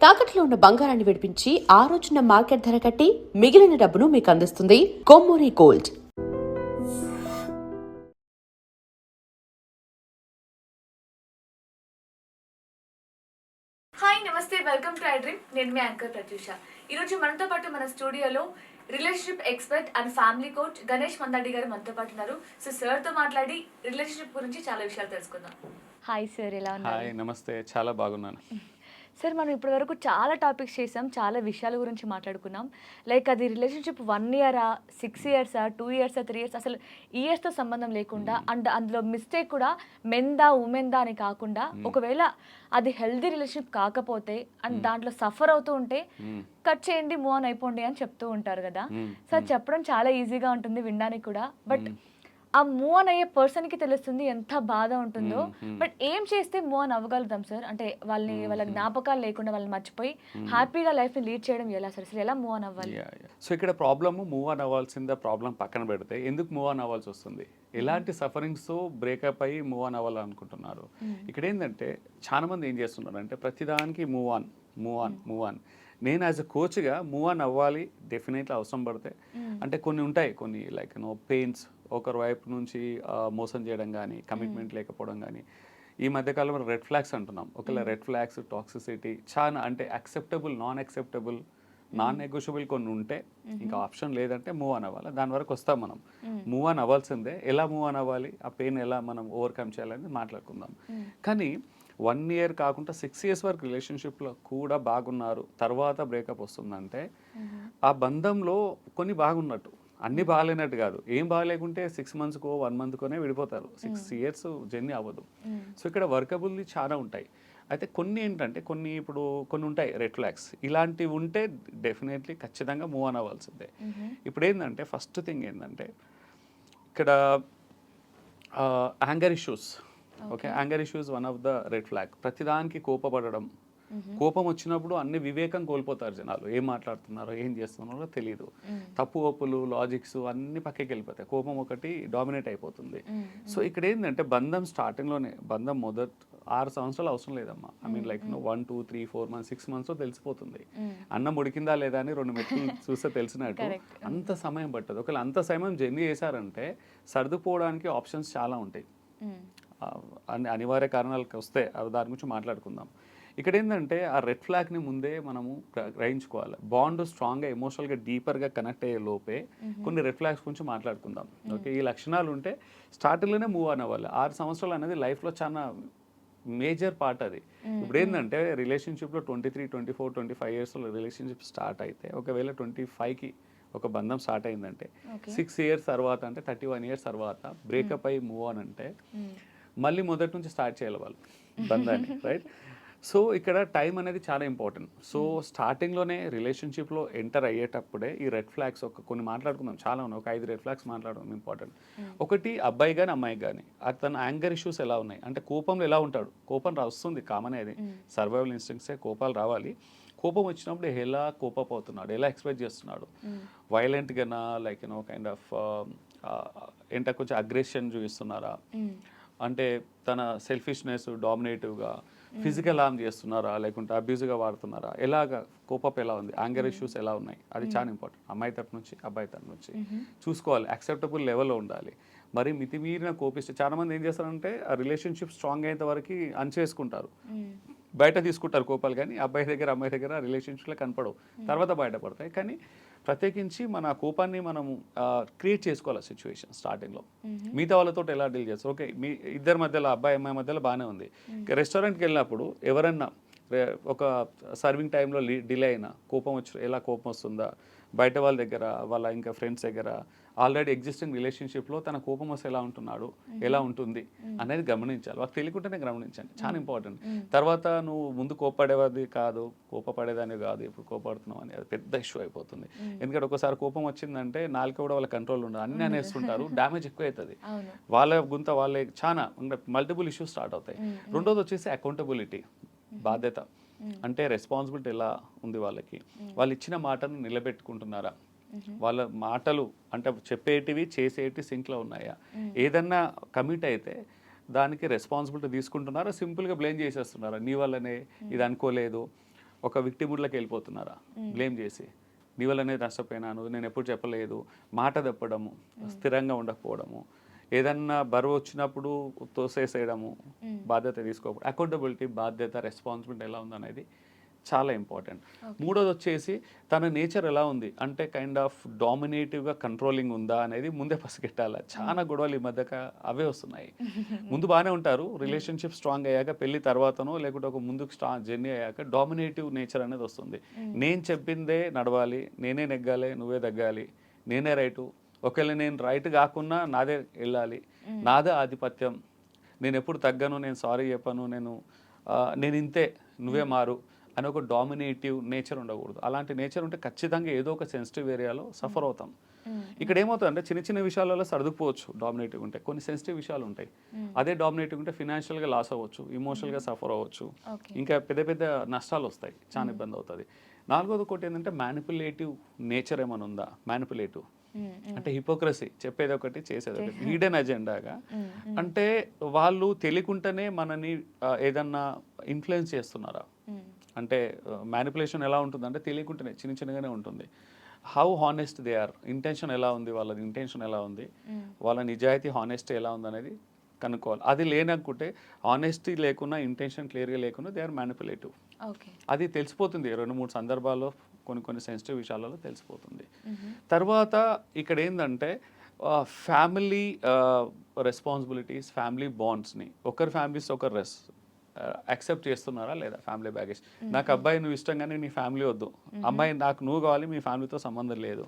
తాకట్లో ఉన్న బంగారాన్ని విడిపించి ఆ రోజున మార్కెట్ ధర కట్టి మిగిలిన డబ్బును మీకు అందిస్తుంది కొమ్మూరి గోల్డ్. హాయ్ నమస్తే, వెల్కమ్ టు ఐ డ్రీమ్. నేను మీ యాంకర్ ప్రత్యూష. ఈరోజు మనతో పాటు మన స్టూడియోలో relationship expert and family coach Ganesh Mandadi గారు మనతో పాటు ఉన్నారు. సో సార్తో మాట్లాడి రిలేషన్షిప్ గురించి చాలా విషయాలు తెలుసుకుందాం. హాయ్ సార్, ఎలా ఉన్నారు? హాయ్, నమస్తే. చాలా బాగున్నాను సార్. మనం ఇప్పటివరకు చాలా టాపిక్స్ చేసాం, చాలా విషయాల గురించి మాట్లాడుకున్నాం. లైక్ అది రిలేషన్షిప్ 1 ఇయరా, 6 ఇయర్సా, 2 ఇయర్సా, 3 ఇయర్స్, అసలు ఇయర్స్తో సంబంధం లేకుండా అండ్ అందులో మిస్టేక్ కూడా మెన్దా ఉమెన్దా అని కాకుండా ఒకవేళ అది హెల్దీ రిలేషన్షిప్ కాకపోతే అండ్ దాంట్లో సఫర్ అవుతూ ఉంటే కట్ చేయండి, మూవ్ ఆన్ అయిపోండి అని చెప్తూ ఉంటారు కదా. సార్ చెప్పడం చాలా ఈజీగా ఉంటుంది వినడానికి కూడా, బట్ ఆ మూవ్ ఆన్ అయ్యే పర్సన్కి తెలుస్తుంది ఎంత బాధ ఉంటుందో. బట్ ఏం చేస్తే మూవ్ ఆన్ అవ్వగలుగుతాం సార్? అంటే వాళ్ళ జ్ఞాపకాలు లేకుండా వాళ్ళని మర్చిపోయి హ్యాపీగా లైఫ్ని లీడ్ చేయడం ఎలా సార్? అసలు ఎలా మూవ్ ఆన్ అవ్వాలి? సో ఇక్కడ ప్రాబ్లమ్ మూవ్ ఆన్ అవ్వాల్సిందే. ప్రాబ్లం పక్కన పెడితే ఎందుకు మూవ్ ఆన్ అవ్వాల్సి వస్తుంది, ఎలాంటి సఫరింగ్స్ బ్రేకప్ అయ్యి మూవ్ ఆన్ అవ్వాలనుకుంటున్నారు? ఇక్కడ ఏంటంటే చాలా మంది ఏం చేస్తున్నారు అంటే ప్రతిదానికి move on move on move on. నేను యాజ్ అ కోచ్గా మూవ్ ఆన్ అవ్వాలి, డెఫినెట్లీ అవసరం పడితే. అంటే కొన్ని ఉంటాయి, కొన్ని లైక్ పెయిన్స్, ఒకరి వైపు నుంచి మోసం చేయడం కానీ, కమిట్మెంట్ లేకపోవడం కానీ. ఈ మధ్యకాలంలో రెడ్ ఫ్లాగ్స్ అంటున్నాం. ఒకవేళ రెడ్ ఫ్లాగ్స్, టాక్సిసిటీ చాలా అంటే acceptable, non acceptable, non negotiable కొన్ని ఉంటే ఇంకా ఆప్షన్ లేదంటే మూవ్ ఆన్ అవ్వాలి. దాని వరకు వస్తాం మనం. మూవ్ ఆన్ అవ్వాల్సిందే. ఎలా మూవ్ ఆన్ అవ్వాలి, ఆ పెయిన్ ఎలా మనం ఓవర్కమ్ చేయాలని మాట్లాడుకుందాం. కానీ 1 ఇయర్ కాకుండా 6 ఇయర్స్ వరకు రిలేషన్షిప్లో కూడా బాగున్నారు, తర్వాత బ్రేకప్ వస్తుందంటే ఆ బంధంలో కొన్ని బాగున్నట్టు, అన్నీ బాగాలేనట్టు కాదు. ఏం బాగాలేకుంటే 6 మంత్స్కో 1 మంత్కోనే విడిపోతారు. 6 ఇయర్స్ జర్నీ అవ్వదు. సో ఇక్కడ వర్కబుల్ది చాలా ఉంటాయి. అయితే కొన్ని ఏంటంటే కొన్ని ఉంటాయి రెడ్ ఫ్లాగ్స్. ఇలాంటివి ఉంటే డెఫినెట్లీ ఖచ్చితంగా మూవ్ ఆన్ అవ్వాల్సిందే. ఇప్పుడు ఏంటంటే ఫస్ట్ థింగ్ ఏంటంటే ఇక్కడ anger issues. Okay, anger issues one of the red flag. ప్రతిదానికి కోపపడడం, కోపం వచ్చినప్పుడు అన్ని వివేకం కోల్పోతారు జనాలు. ఏం మాట్లాడుతున్నారో ఏం చేస్తున్నారో తెలియదు. తప్పు ఒప్పులు, లాజిక్స్ అన్ని పక్కకి వెళ్ళిపోతాయి. కోపం ఒకటి డామినేట్ అయిపోతుంది. సో ఇక్కడ ఏంటంటే బంధం స్టార్టింగ్లోనే, బంధం మొదటి 6 సంవత్సరాలు అవసరం లేదమ్మా. ఐ మీన్ లైక్ 1, 2, 3, 4 మంత్స్, 6 మంత్స్లో తెలిసిపోతుంది. అన్నం ఉడికిందా లేదా అని 2 మెట్లు చూస్తే తెలిసినట్టు అంత సమయం పట్టదు. ఒకవేళ అంత సమయం జర్నీ చేశారంటే సర్దుపోవడానికి ఆప్షన్స్ చాలా ఉంటాయి. అనివార్య కారణాలకు వస్తే దాని గురించి మాట్లాడుకుందాం. ఇక్కడ ఏంటంటే ఆ రెడ్ ఫ్లాగ్ని ముందే మనము గ్రహించుకోవాలి. బాండ్ స్ట్రాంగ్గా, ఎమోషనల్గా, డీపర్గా కనెక్ట్ అయ్యే లోపే కొన్ని రెడ్ ఫ్లాగ్స్ గురించి మాట్లాడుకుందాం. ఓకే, ఈ లక్షణాలు ఉంటే స్టార్టింగ్లోనే మూవ్ ఆన్ అవ్వాలి. 6 సంవత్సరాలు అనేది లైఫ్లో చాలా మేజర్ పార్ట్ అది. ఇప్పుడు ఏంటంటే రిలేషన్షిప్లో 23, 24, 25 ఇయర్స్లో రిలేషన్షిప్ స్టార్ట్ అయితే, ఒకవేళ 25కి ఒక బంధం స్టార్ట్ అయిందంటే 6 ఇయర్స్ తర్వాత అంటే 31 ఇయర్స్ తర్వాత బ్రేకప్ అయ్యి మూవ్ ఆన్ అంటే మళ్ళీ మొదటి నుంచి స్టార్ట్ చేయాలి వాళ్ళు బంధాన్ని, రైట్? సో ఇక్కడ టైం అనేది చాలా ఇంపార్టెంట్. సో స్టార్టింగ్లోనే రిలేషన్షిప్లో ఎంటర్ అయ్యేటప్పుడే ఈ రెడ్ ఫ్లాగ్స్ కొన్ని మాట్లాడుకుందాం. చాలా ఉన్నాయి, ఒక 5 రెడ్ ఫ్లాగ్స్ మాట్లాడడం ఇంపార్టెంట్. ఒకటి, అబ్బాయి కానీ అమ్మాయికి కానీ అతను యాంగర్ ఇష్యూస్ ఎలా ఉన్నాయి అంటే కోపంలో ఎలా ఉంటాడు. కోపం వస్తుంది, కామన్. అది సర్వైవల్ ఇన్స్టింక్ట్సే, కోపాలు రావాలి. కోపం వచ్చినప్పుడు ఎలా కోపప్ అవుతున్నాడు, ఎలా ఎక్స్ప్రెస్ చేస్తున్నాడు, వైలెంట్గానా, లైక్ కైండ్ ఆఫ్ ఏంటో కొంచెం అగ్రెషన్ చూపిస్తున్నారా, అంటే తన సెల్ఫిష్నెస్ డామినేటివ్గా ఫిజికల్ హార్మ్ చేస్తున్నారా, లేకుంటే అబ్యూజ్గా వాడుతున్నారా, ఎలాగ కోపప్ ఎలా ఉంది, యాంగర్ ఇష్యూస్ ఎలా ఉన్నాయి, అది చాలా ఇంపార్టెంట్. అమ్మాయి తరపు నుంచి, అబ్బాయి తరపు నుంచి చూసుకోవాలి. యాక్సెప్టబుల్ లెవెల్లో ఉండాలి. మరి మితిమీరిన కోపిస్తే చాలామంది ఏం చేస్తారంటే ఆ రిలేషన్షిప్ స్ట్రాంగ్ అయ్యేంత వరకు అణచేసుకుంటారు, బయట తీసుకుంటారు కోపాలు. కానీ అబ్బాయి దగ్గర అమ్మాయి దగ్గర రిలేషన్షిప్లో కనపడవు, తర్వాత బయటపడతాయి. కానీ ప్రత్యేకించి మన కోపాన్ని మనము క్రియేట్ చేసుకోవాలి సిచ్యువేషన్ స్టార్టింగ్లో. మిగతా వాళ్ళతో ఎలా డీల్ చేస్తారు? ఓకే, మీ ఇద్దరి మధ్యలో, అబ్బాయి అమ్మాయి మధ్యలో బాగానే ఉంది. రెస్టారెంట్కి వెళ్ళినప్పుడు ఎవరన్నా ఒక సర్వింగ్ టైంలో డిలే అయినా కోపం వచ్చి, ఎలా కోపం వస్తుందా, బయట వాళ్ళ దగ్గర, వాళ్ళ ఇంకా ఫ్రెండ్స్ దగ్గర, ఆల్రెడీ ఎగ్జిస్టింగ్ రిలేషన్షిప్లో తన కోపం వస్తే ఎలా ఉంటున్నాడు, ఎలా ఉంటుంది అనేది గమనించాలి. వాళ్ళకి తెలియకుండానే గమనించండి, చాలా ఇంపార్టెంట్. తర్వాత నువ్వు ముందు కోపపడేది కాదు, కోపపడేదాన్ని కాదు, ఇప్పుడు కోపడుతున్నావు అని, అది పెద్ద ఇష్యూ అయిపోతుంది. ఎందుకంటే ఒకసారి కోపం వచ్చిందంటే నాలుక కూడా వాళ్ళ కంట్రోల్ ఉండదు, అన్నీ అనేస్తుంటారు, డ్యామేజ్ ఎక్కువ అవుతుంది. వాళ్ళ గుంత వాళ్ళే చాలా మల్టిపుల్ ఇష్యూస్ స్టార్ట్ అవుతాయి. రెండోది వచ్చేసి అకౌంటబిలిటీ, బాధ్యత. అంటే రెస్పాన్సిబిలిటీ ఎలా ఉంది వాళ్ళకి, వాళ్ళు ఇచ్చిన మాటను నిలబెట్టుకుంటున్నారా, వాళ్ళ మాటలు అంటే చెప్పేటివి చేసేటివి సింక్లో ఉన్నాయా, ఏదన్నా కమిట్ అయితే దానికి రెస్పాన్సిబిలిటీ తీసుకుంటున్నారా, సింపుల్గా బ్లేమ్ చేసేస్తున్నారా, నీ వల్లనే ఇది అనుకోలేదు, ఒక విక్టిముడ్లోకి వెళ్ళిపోతున్నారా బ్లేమ్ చేసి, నీ వల్లనే నష్టపోయినాను, నేను ఎప్పుడు చెప్పలేదు, మాట తప్పడము, స్థిరంగా ఉండకపోవడము, ఏదన్నా బరువు వచ్చినప్పుడు తోసేసేయడము, బాధ్యత తీసుకోకపోవడం, అకౌంటబిలిటీ, బాధ్యత, రెస్పాన్సిబిలిటీ ఎలా ఉందనేది చాలా ఇంపార్టెంట్. మూడోది వచ్చేసి తన నేచర్ ఎలా ఉంది అంటే కైండ్ ఆఫ్ డామినేటివ్గా కంట్రోలింగ్ ఉందా అనేది ముందే పసిగట్టాలి. చాలా గొడవలు ఈ మధ్య అవే వస్తున్నాయి. ముందు బాగానే ఉంటారు, రిలేషన్షిప్ స్ట్రాంగ్ అయ్యాక, పెళ్లి తర్వాతనో లేకుంటే ఒక ముందుకు జర్నీ అయ్యాక డామినేటివ్ నేచర్ అనేది వస్తుంది. నేను చెప్పిందే నడవాలి, నేనే నెగ్గాలి, నువ్వే తగ్గాలి, నేనే రైటు, ఒకవేళ నేను రైట్ కాకున్నా నాదే వెళ్ళాలి, నాదే ఆధిపత్యం, నేను ఎప్పుడు తగ్గను, నేను సారీ చెప్పను, నేను ఇంతే, నువ్వే మారు అని ఒక డామినేటివ్ నేచర్ ఉండకూడదు. అలాంటి నేచర్ ఉంటే ఖచ్చితంగా ఏదో ఒక సెన్సిటివ్ ఏరియాలో సఫర్ అవుతాం. ఇక్కడ ఏమవుతుందంటే చిన్న చిన్న విషయాలలో సర్దుకుపోవచ్చు డామినేటివ్ ఉంటే, కొన్ని సెన్సిటివ్ విషయాలు ఉంటాయి. అదే డామినేటివ్ ఉంటే ఫినాన్షియల్గా లాస్ అవ్వచ్చు, ఇమోషనల్గా సఫర్ అవ్వచ్చు, ఇంకా పెద్ద పెద్ద నష్టాలు వస్తాయి, చాలా ఇబ్బంది అవుతుంది. నాలుగోది ఒకటి ఏంటంటే మ్యానిపులేటివ్ నేచర్ ఏమైనా ఉందా, మ్యానిపులేటివ్ అంటే హిపోక్రసీ, చెప్పేది ఒకటి చేసేది ఒకటి, హిడెన్ అజెండాగా, అంటే వాళ్ళు తెలియకుండానే మనని ఏదన్నా ఇన్ఫ్లుయెన్స్ చేస్తున్నారా, అంటే మ్యానిపులేషన్ ఎలా ఉంటుందంటే తెలియకుండానే చిన్న చిన్నగానే ఉంటుంది. How honest they are, intention ఎలా ఉంది, వాళ్ళది ఇంటెన్షన్ ఎలా ఉంది, వాళ్ళ నిజాయితీ హానెస్టీ ఎలా ఉంది అనేది కనుక్కోవాలి. అది లేననుకుంటే, హానెస్టీ లేకున్నా, ఇంటెన్షన్ క్లియర్గా లేకున్నా దే ఆర్ మ్యానిపులేటివ్. అది తెలిసిపోతుంది 2-3 సందర్భాల్లో, కొన్ని సెన్సిటివ్ విషయాలలో తెలిసిపోతుంది. తర్వాత ఇక్కడ ఏంటంటే ఫ్యామిలీ రెస్పాన్సిబిలిటీస్, ఫ్యామిలీ బాండ్స్ని ఒకరి ఫ్యామిలీస్ ఒకరు యాక్సెప్ట్ చేస్తున్నారా లేదా, ఫ్యామిలీ బ్యాగేజ్. నాకు అబ్బాయి నువ్వు ఇష్టం కానీ నీ ఫ్యామిలీ వద్దు, అమ్మాయి నాకు నువ్వు కావాలి, మీ ఫ్యామిలీతో సంబంధం లేదు,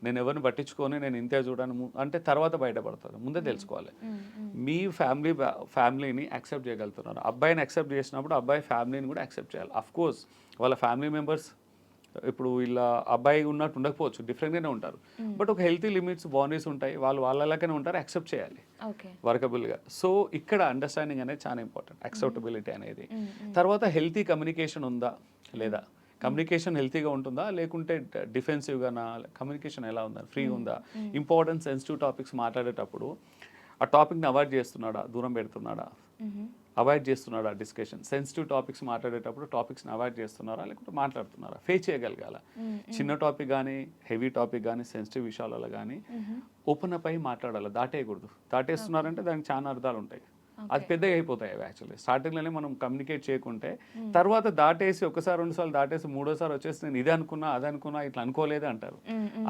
నేను ఎవరిని పట్టించుకొని నేను ఇంతే చూడను అంటే తర్వాత బయటపడతారు. ముందే తెలుసుకోవాలి మీ ఫ్యామిలీని యాక్సెప్ట్ చేయగలుగుతున్నారు. అబ్బాయిని యాక్సెప్ట్ చేసినప్పుడు అబ్బాయి ఫ్యామిలీని కూడా యాక్సెప్ట్ చేయాలి. అఫ్ కోర్స్ వాళ్ళ ఫ్యామిలీ మెంబర్స్ ఇప్పుడు వీళ్ళ అబ్బాయి ఉన్నట్టు ఉండకపోవచ్చు, డిఫరెంట్గానే ఉంటారు, బట్ ఒక హెల్తీ లిమిట్స్, బౌండరీస్ ఉంటాయి, వాళ్ళలాగానే ఉంటారు, యాక్సెప్ట్ చేయాలి వర్కబుల్గా. సో ఇక్కడ అండర్స్టాండింగ్ అనేది చాలా ఇంపార్టెంట్, యాక్సెప్టబిలిటీ అనేది. తర్వాత హెల్తీ కమ్యూనికేషన్ ఉందా లేదా, కమ్యూనికేషన్ హెల్తీగా ఉంటుందా లేకుంటే డిఫెన్సివ్గానా, కమ్యూనికేషన్ ఎలా ఉందా, ఫ్రీగా ఉందా, ఇంపార్టెంట్ సెన్సిటివ్ టాపిక్స్ మాట్లాడేటప్పుడు ఆ టాపిక్ని అవాయిడ్ చేస్తున్నాడా, దూరం పెడుతున్నాడా, అవాయిడ్ చేస్తున్నారా డిస్కషన్, సెన్సిటివ్ టాపిక్స్ మాట్లాడేటప్పుడు టాపిక్స్ని అవాయిడ్ చేస్తున్నారా లేకుంటే మాట్లాడుతున్నారా, ఫేస్ చేయగలగాల. చిన్న టాపిక్ కానీ, హెవీ టాపిక్ కానీ, సెన్సిటివ్ విషయాలలో కానీ ఓపెన్ అప్ అయ్యి మాట్లాడాలి, దాటేయకూడదు. దాటేస్తున్నారంటే దానికి చాలా అర్థాలు ఉంటాయి, అది పెద్దగా అయిపోతాయి అవి. యాక్చువల్లీ స్టార్టింగ్లోనే మనం కమ్యూనికేట్ చేయకుంటే తర్వాత దాటేసి ఒకసారి 2 సార్లు దాటేసి 3ఓసారి వచ్చేసి నేను ఇది అనుకున్నా, అది అనుకున్నా, ఇట్లా అనుకోలేదు అంటారు.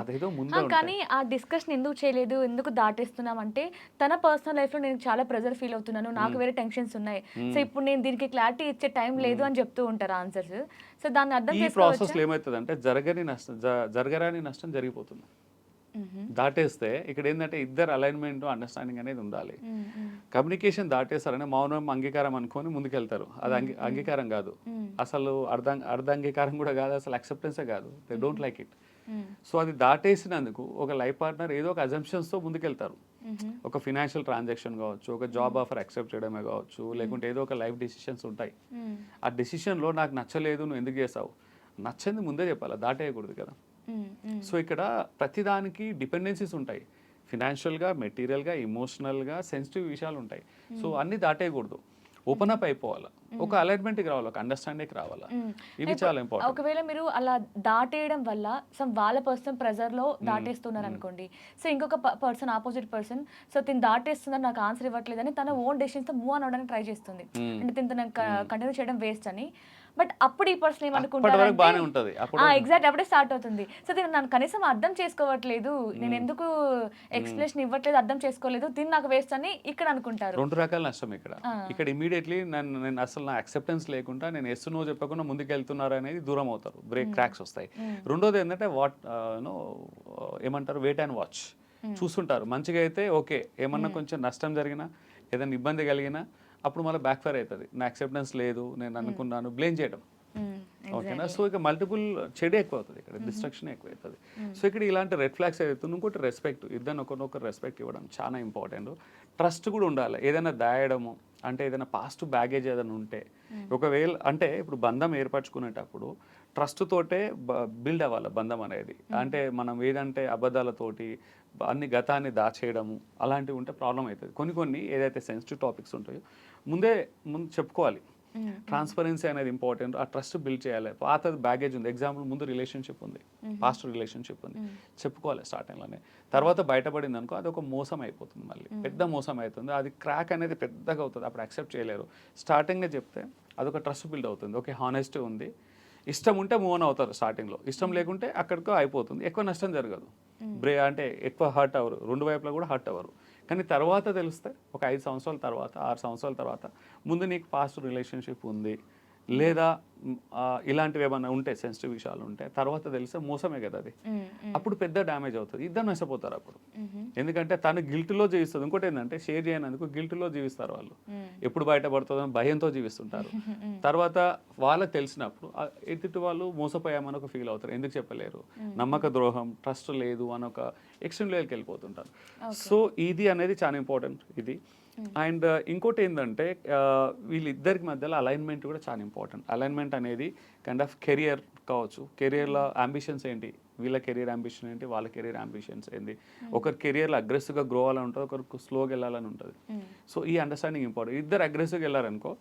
అదేదో ముందే కానీ ఆ డిస్కషన్ ఎందుకు చేయలేదు, ఎందుకు దాటేస్తున్నాం అంటే తన పర్సనల్ లైఫ్లో నేను చాలా ప్రెజర్ ఫీల్ అవుతున్నాను, నాకు వేరే టెన్షన్స్ ఉన్నాయి, సో ఇప్పుడు నేను దీనికి క్లారిటీ ఇచ్చే టైం లేదు అని చెప్తూ ఉంటారు ఆన్సర్స్. సో దాన్ని అర్థం ఈ ప్రాసెస్లో ఏమవుతుందంటే జరగరాని నష్టం జరిగిపోతుంది. దాటేస్తే ఇక్కడ ఏంటంటే ఇద్దరు అలైన్మెంట్, అండర్స్టాండింగ్ అనేది ఉండాలి. కమ్యూనికేషన్ దాటేస్తారని మౌనం అంగీకారం అనుకొని ముందుకెళ్తారు, అది అంగీకారం కాదు, అసలు అర్ధాంగీకారం కూడా కాదు, అసలు యాక్సెప్టెన్సే కాదు, they don't like it. So అది దాటేసినందుకు ఒక లైఫ్ పార్ట్నర్ ఏదో ఒక అజంప్షన్స్తో ముందుకెళ్తారు. ఒక ఫినాన్షియల్ ట్రాన్సాక్షన్ కావచ్చు, ఒక జాబ్ ఆఫర్ యాక్సెప్ట్ చేయడమే కావచ్చు, లేకుంటే ఏదో ఒక లైఫ్ డెసిషన్స్ ఉంటాయి. ఆ డెసిషన్లో నాకు నచ్చలేదు, నువ్వు ఎందుకు చేసావు, నచ్చంది ముందే చెప్పాలి, దాటేయకూడదు కదా. సో ఇక్కడ ప్రతిదానికి డిపెండెన్సీస్ ఉంటాయి, ఫినాన్షియల్గా, మెటీరియల్గా, ఇమోషనల్గా, సెన్సిటివ్ విషయాలు ఉంటాయి. సో అన్నీ దాటేయకూడదు, ఓపెన్ అప్ అయిపోవాలి, ఒక అలైన్మెంట్కి రావాలి, ఒక అండర్స్టాండింగ్కి రావాలి. ఇవి చాలా ఇంపార్టెంట్. ఒకవేళ మీరు అలా దాటేయడం వల్ల వాళ్ళ పర్సన్ ప్రెజర్లో దాటేస్తున్నారు అనుకోండి, సో ఇంకొక పర్సన్, ఆపోజిట్ పర్సన్, సో తిని దాటేస్తున్నారు, నాకు ఆన్సర్ ఇవ్వట్లేదని తన ఓన్ డెసిషన్స్తో మూవ్ అని అవడానికి ట్రై చేస్తుంది, అంటే తను కంటిన్యూ చేయడం వేస్ట్ అని. బట్ అప్పుడు ఈ పర్సన్ ఏమనుకుంటారు, ఎగ్జాక్ట్ అప్పుడే స్టార్ట్ అవుతుంది. సో దీన్ని నన్ను కనీసం అర్థం చేసుకోవట్లేదు, నేను ఎందుకు ఎక్స్ప్లెనేషన్ ఇవ్వట్లేదు, అర్థం చేసుకోలేదు, దీన్ని నాకు వేస్ట్ అని ఇక్కడ అనుకుంటారు. 2 రకాల నష్టం ఇక్కడ ఇమీడియట్లీ నేను అసలు నా యాక్సెప్టెన్స్ లేకుండా నేను ఎస్ నో చెప్పకుండా ముందుకు వెళ్తున్నారు అనేది దూరం అవుతారు, బ్రేక్ క్రాక్స్ వస్తాయి. రెండోది ఏంటంటే ఏమంటారు, వెయిట్ అండ్ వాచ్, చూస్తుంటారు. మంచిగా అయితే ఓకే, ఏమన్నా కొంచెం నష్టం జరిగినా, ఏదైనా ఇబ్బంది కలిగినా అప్పుడు మళ్ళీ బ్యాక్ ఫైర్ అవుతుంది, నా యాక్సెప్టెన్స్ లేదు, నేను అనుకున్నాను, బ్లేమ్ చేయడం. ఓకేనా. సో ఇక మల్టిపుల్ చెడు ఎక్కువ అవుతుంది, ఇక్కడ డిస్ట్రక్షన్ ఎక్కువ అవుతుంది. సో ఇక్కడ ఇలాంటి రెడ్ ఫ్లాగ్స్ ఏదైతే, ఇంకోటి రెస్పెక్ట్, ఇద్దరు ఒకరినొకరు రెస్పెక్ట్ ఇవ్వడం చాలా ఇంపార్టెంట్. ట్రస్ట్ కూడా ఉండాలి, ఏదైనా దాయడము అంటే ఏదైనా పాస్ట్ బ్యాగేజ్ ఏదైనా ఉంటే, ఒకవేళ అంటే ఇప్పుడు బంధం ఏర్పరచుకునేటప్పుడు ట్రస్ట్ తోటే బిల్డ్ అవ్వాలి బంధం అనేది. అంటే మనం ఏదంటే అబద్ధాలతోటి అన్ని గతాన్ని దాచేయడము అలాంటివి ఉంటే ప్రాబ్లం అవుతుంది. కొన్ని ఏదైతే సెన్సిటివ్ టాపిక్స్ ఉంటాయో ముందు చెప్పుకోవాలి, ట్రాన్స్పరెన్సీ అనేది ఇంపార్టెంట్. ఆ ట్రస్ట్ బిల్డ్ చేయాలి. పాత బ్యాగేజ్ ఉంది, ఎగ్జాంపుల్ ముందు రిలేషన్షిప్ ఉంది, పాస్ట్ రిలేషన్షిప్ ఉంది, చెప్పుకోవాలి స్టార్టింగ్లోనే. తర్వాత బయటపడింది అనుకో అది ఒక మోసం అయిపోతుంది, మళ్ళీ పెద్ద మోసం అవుతుంది. అది క్రాక్ అనేది పెద్దగా అవుతుంది, అప్పుడు యాక్సెప్ట్ చేయలేరు. స్టార్టింగ్గా చెప్తే అదొక ట్రస్ట్ బిల్డ్ అవుతుంది. ఓకే, హానెస్టీ ఉంది, ఇష్టం ఉంటే మూవ్ ఆన్ అవుతారు స్టార్టింగ్లో, ఇష్టం లేకుంటే అక్కడికో అయిపోతుంది, ఎక్కువ నష్టం జరగదు. అంటే ఎక్కువ హర్ట్ అవ్వరు, రెండు వైపులా కూడా హర్ట్ అవ్వరు. కానీ తర్వాత తెలిస్తే ఒక 5 సంవత్సరాల తర్వాత, 6 సంవత్సరాల తర్వాత, ముందు నీకు పాస్ట్ రిలేషన్షిప్ ఉంది లేదా ఇలాంటివి ఏమన్నా ఉంటే, సెన్సిటివ్ విషయాలు ఉంటే, తర్వాత తెలిస్తే మోసమే కదా అది. అప్పుడు పెద్ద డ్యామేజ్ అవుతుంది, ఇద్దరు నష్టపోతారు అప్పుడు. ఎందుకంటే తను గిల్ట్లో జీవిస్తుంది. ఇంకోటి ఏంటంటే షేర్ చేయనందుకు గిల్ట్లో జీవిస్తారు వాళ్ళు, ఎప్పుడు బయటపడుతుందని భయంతో జీవిస్తుంటారు. తర్వాత వాళ్ళకి తెలిసినప్పుడు ఎదుటి వాళ్ళు మోసపోయామని ఒక ఫీల్ అవుతారు, ఎందుకు చెప్పలేరు, నమ్మక ద్రోహం, ట్రస్ట్ లేదు అని ఒక ఎక్స్ట్రీమ్ లెవెల్కి వెళ్ళిపోతుంటారు. సో ఇది అనేది చాలా ఇంపార్టెంట్ ఇది. అండ్ ఇంకోటి ఏంటంటే వీళ్ళిద్దరికి మధ్యలో అలైన్మెంట్ కూడా చాలా ఇంపార్టెంట్. అలైన్మెంట్ అనేది కైండ్ ఆఫ్ కెరియర్ కావచ్చు, కెరియర్లో అంబిషన్స్ ఏంటి, వీళ్ళ కెరియర్ అంబిషన్ ఏంటి, వాళ్ళ కెరియర్ అంబిషన్స్ ఏంటి, ఒకరి కెరియర్లో అగ్రెసివ్గా గ్రో అవ్వాలని ఉంటుంది, ఒకరికి స్లోగా వెళ్ళాలని ఉంటుంది. సో ఈ అండర్స్టాండింగ్ ఇంపార్టెంట్. ఇద్దరు అగ్రెసివ్గా వెళ్ళారనుకో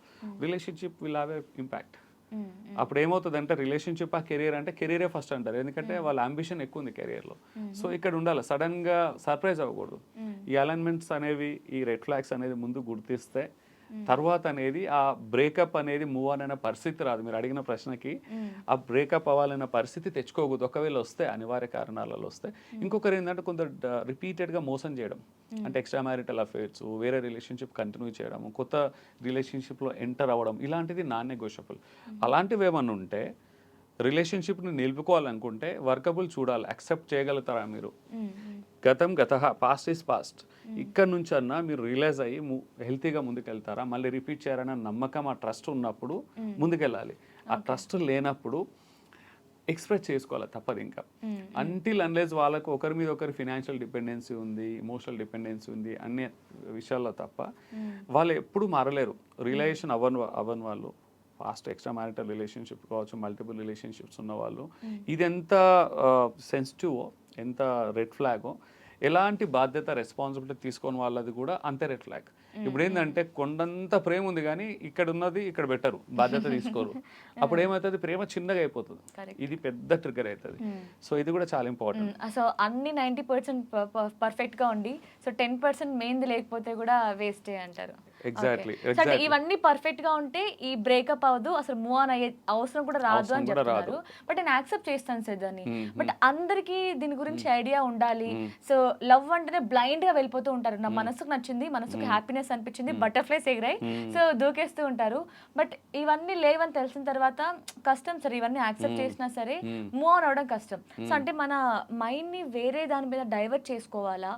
relationship will have a impact. అప్పుడు ఏమవుతుంది అంటే రిలేషన్షిప్ ఆ కెరియర్ అంటే కెరియరే ఫస్ట్ అంటారు, ఎందుకంటే వాళ్ళ అంబిషన్ ఎక్కువ ఉంది కెరియర్లో. సో ఇక్కడ ఉండాలి, సడన్గా సర్ప్రైజ్ అవ్వకూడదు. ఈ అలైన్మెంట్స్ అనేవి, ఈ రెడ్ ఫ్లాగ్స్ అనేది ముందు గుర్తిస్తే తర్వాత అనేది ఆ బ్రేకప్ అనేది మూవ్ అనే పరిస్థితి రాదు. మీరు అడిగిన ప్రశ్నకి ఆ బ్రేకప్ అవ్వాలన్న పరిస్థితి తెచ్చుకోకూడదు. ఒకవేళ వస్తే అనివార్య కారణాలలో వస్తే. ఇంకొకరు ఏంటంటే కొందరు రిపీటెడ్గా మోసం చేయడం, అంటే ఎక్స్ట్రా మ్యారిటల్ అఫేర్స్, వేరే రిలేషన్షిప్ కంటిన్యూ చేయడం, కొత్త రిలేషన్షిప్లో ఎంటర్ అవ్వడం, ఇలాంటిది నాన్ నెగోషియబుల్. అలాంటివి ఏమన్నా ఉంటే రిలేషన్షిప్ని నిలుపుకోవాలనుకుంటే వర్కబుల్ చూడాలి, యాక్సెప్ట్ చేయగలుగుతారా మీరు. గతం గతః, పాస్ట్ ఈజ్ పాస్ట్. ఇక్కడ నుంచి అన్నా మీరు రియలైజ్ అయ్యి హెల్తీగా ముందుకెళ్తారా, మళ్ళీ రిపీట్ చేయాలన్న నమ్మకం, ఆ ట్రస్ట్ ఉన్నప్పుడు ముందుకెళ్ళాలి. ఆ ట్రస్ట్ లేనప్పుడు ఎక్స్ప్రెస్ చేసుకోవాలి, తప్పదు. ఇంకా అంటిల్ అన్లెస్ వాళ్ళకు ఒకరి మీద ఒకరి ఫినాన్షియల్ డిపెండెన్సీ ఉంది, ఎమోషనల్ డిపెండెన్సీ ఉంది అన్ని విషయాల్లో తప్ప వాళ్ళు ఎప్పుడు మారలేరు. రిలేషన్ అవ్వని వాళ్ళు, పాస్ట్ ఎక్స్ట్రా మ్యారిటల్ రిలేషన్షిప్ కావచ్చు, మల్టిపుల్ రిలేషన్షిప్స్ ఉన్నవాళ్ళు, ఇది ఎంత సెన్సిటివో, ఎంత రెడ్ ఫ్లాగో, ఎలాంటి బాధ్యత రెస్పాన్సిబిలిటీ తీసుకొని వాళ్ళది కూడా అంతే రెడ్ ఫ్లాగ్. ఇప్పుడు ఏంటంటే కొండంత ప్రేమ ఉంది కానీ ఇక్కడ ఉన్నది ఇక్కడ పెట్టరు, బాధ్యత తీసుకోరు. అప్పుడు ఏమవుతుంది, ప్రేమ చిన్నగా అయిపోతుంది, ఇది పెద్ద ట్రిగర్ అవుతుంది. సో ఇది కూడా చాలా ఇంపార్టెంట్. సో అన్ని 90% పర్ఫెక్ట్గా ఉండి సో 10% మెయిన్ది లేకపోతే కూడా వేస్టే అంటారు. ఎగ్జాక్ట్లీ. ఇవన్నీ పర్ఫెక్ట్ గా ఉంటే ఈ బ్రేకప్ అవ్వదు, అసలు మూవ్ ఆన్ అయ్యే అవసరం కూడా రాదు అని చెప్తున్నారు. బట్ నేను యాక్సెప్ట్ చేస్తాను సార్ దాన్ని. బట్ అందరికీ దీని గురించి ఐడియా ఉండాలి. సో లవ్ అంటేనే బ్లైండ్ గా వెళ్ళిపోతూ ఉంటారు. నా మనసుకు నచ్చింది, మనసుకు హ్యాపీనెస్ అనిపించింది, బటర్ఫ్లైస్ ఎగిరాయి, సో దూకేస్తూ ఉంటారు. బట్ ఇవన్నీ లేవని తెలిసిన తర్వాత కష్టం సార్, ఇవన్నీ యాక్సెప్ట్ చేసినా సరే మూవ్ ఆన్ అవడం కష్టం. సో అంటే మన మైండ్ ని వేరే దాని మీద డైవర్ట్ చేసుకోవాలా,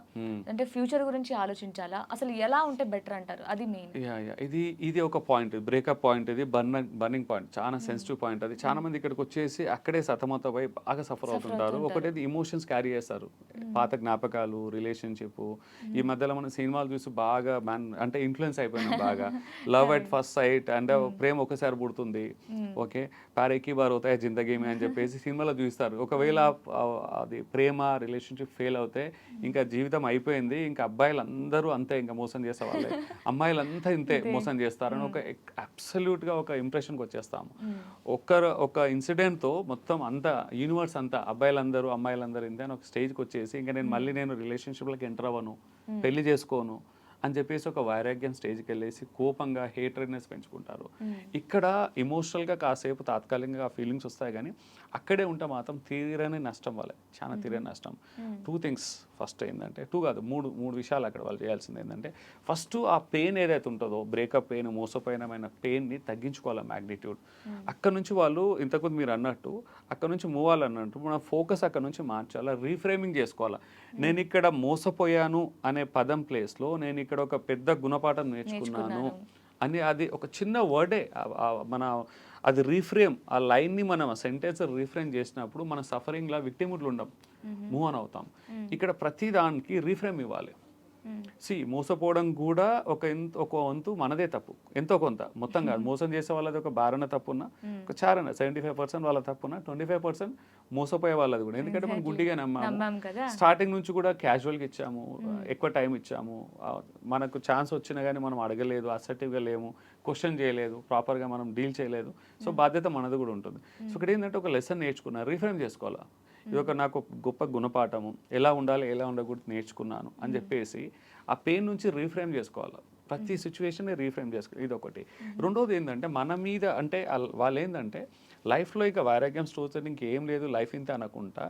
అంటే ఫ్యూచర్ గురించి ఆలోచించాలా, అసలు ఎలా ఉంటే బెటర్ అంటారు? అది ఇది ఒక పాయింట్, బ్రేకప్ పాయింట్, ఇది బర్నింగ్ పాయింట్, చాలా సెన్సిటివ్ పాయింట్. అది చాలా మంది ఇక్కడికి వచ్చేసి అక్కడే సతమతమై బాగా సఫర్ అవుతుంటారు. ఒకటి ఎమోషన్స్ క్యారీ చేస్తారు, పాత జ్ఞాపకాలు, రిలేషన్షిప్. ఈ మధ్యలో మనం సినిమాలు చూసి బాగా అంటే ఇన్ఫ్లుయెన్స్ అయిపోయినాం బాగా. లవ్ అట్ ఫస్ట్ సైట్, అంటే ప్రేమ ఒకసారి పుడుతుంది, ఓకే, పారేకి బార్ అవుతాయి జిందగీ మే అని చెప్పేసి సినిమాలో చూస్తారు. ఒకవేళ అది ప్రేమ రిలేషన్షిప్ ఫెయిల్ అవుతే ఇంకా జీవితం అయిపోయింది, ఇంకా అబ్బాయిలు అందరూ అంతే, ఇంకా మోసం చేసే వాళ్ళే, అమ్మాయిలు అంతా ఇంతే మోసం చేస్తారని ఒక అబ్సల్యూట్గా ఒక ఇంప్రెషన్కి వచ్చేస్తాము. ఒక ఇన్సిడెంట్తో మొత్తం అంతా యూనివర్స్ అంతా అబ్బాయిలందరూ అమ్మాయిలందరూ ఇంతే అని ఒక స్టేజ్కి వచ్చేసి ఇంకా నేను రిలేషన్షిప్లోకి ఎంటర్ అవ్వను, పెళ్లి చేసుకోను అని చెప్పేసి ఒక వైరాగ్యం స్టేజ్కి వెళ్ళేసి కోపంగా హేట్రెడ్నెస్ పెంచుకుంటారు. ఇక్కడ ఎమోషనల్గా కాసేపు తాత్కాలికంగా ఫీలింగ్స్ వస్తాయి, కానీ అక్కడే ఉంటే మాత్రం తీరని నష్టం, వాళ్ళే చాలా తీరని నష్టం. 2 థింగ్స్. ఫస్ట్ ఏంటంటే 2 కాదు 3 విషయాలు అక్కడ వాళ్ళు చేయాల్సింది ఏంటంటే, ఫస్ట్ ఆ పెయిన్ ఏదైతే ఉంటుందో, బ్రేకప్ పెయిన్, మోసపోయినమైన పెయిన్ని తగ్గించుకోవాలి మ్యాగ్నిట్యూడ్. అక్కడ నుంచి వాళ్ళు ఇంతకుముందు మీరు అన్నట్టు అక్కడ నుంచి మూవ్ అవ్వాలన్నట్టు మన ఫోకస్ అక్కడ నుంచి మార్చాలా, రీఫ్రేమింగ్ చేసుకోవాలా. నేను ఇక్కడ మోసపోయాను అనే పదం ప్లేస్లో నేను ఇక్కడ ఒక పెద్ద గుణపాఠం నేర్చుకున్నాను అని, అది ఒక చిన్న వర్డే మన అది రీఫ్రేమ్, ఆ లైన్ని మనం సెంటెన్స్ రీఫ్రేమ్ చేసినప్పుడు మన సఫరింగ్లా విక్టిముడ్లు ఉండం, మూవ్ ఆన్ అవుతాం. ఇక్కడ ప్రతి దానికి రీఫ్రేమ్ ఇవ్వాలి. మోసపోవడం కూడా ఒక వంతు మనదే తప్పు, ఎంతో కొంత, మొత్తం కాదు. మోసం చేసే వాళ్ళది ఒక బారన తప్పున్నా, ఒక చారణ 75% వాళ్ళ తప్పున్నా, 25% మోసపోయే వాళ్ళది కూడా. ఎందుకంటే మనం గుడ్డిగా నమ్మాము. స్టార్టింగ్ నుంచి కూడా క్యాజువల్గా ఇచ్చాము, ఎక్కువ టైం ఇచ్చాము, మనకు ఛాన్స్ వచ్చినా కానీ మనం అడగలేదు, అసర్టివ్గా లేము, క్వశ్చన్ చేయలేదు, ప్రాపర్గా మనం డీల్ చేయలేదు. సో బాధ్యత మనది కూడా ఉంటుంది. సో ఇక్కడ ఏంటంటే ఒక లెసన్ నేర్చుకున్నా, రీఫ్రేమ్ చేసుకోవాలా. ఇది ఒక నాకు గొప్ప గుణపాఠము, ఎలా ఉండాలి ఎలా ఉండకూడదు నేర్చుకున్నాను అని చెప్పేసి ఆ పెయిన్ నుంచి రీఫ్రేమ్ చేసుకోవాలి. ప్రతి సిచ్యువేషన్ని రీఫ్రేమ్ చేసుకోవాలి, ఇది ఒకటి. రెండోది ఏంటంటే మన మీద అంటే వాళ్ళు ఏంటంటే లైఫ్లో ఇక వైరాగ్యం స్టోర్స్ ఇంకేం లేదు, లైఫ్ ఇంత అనకుండా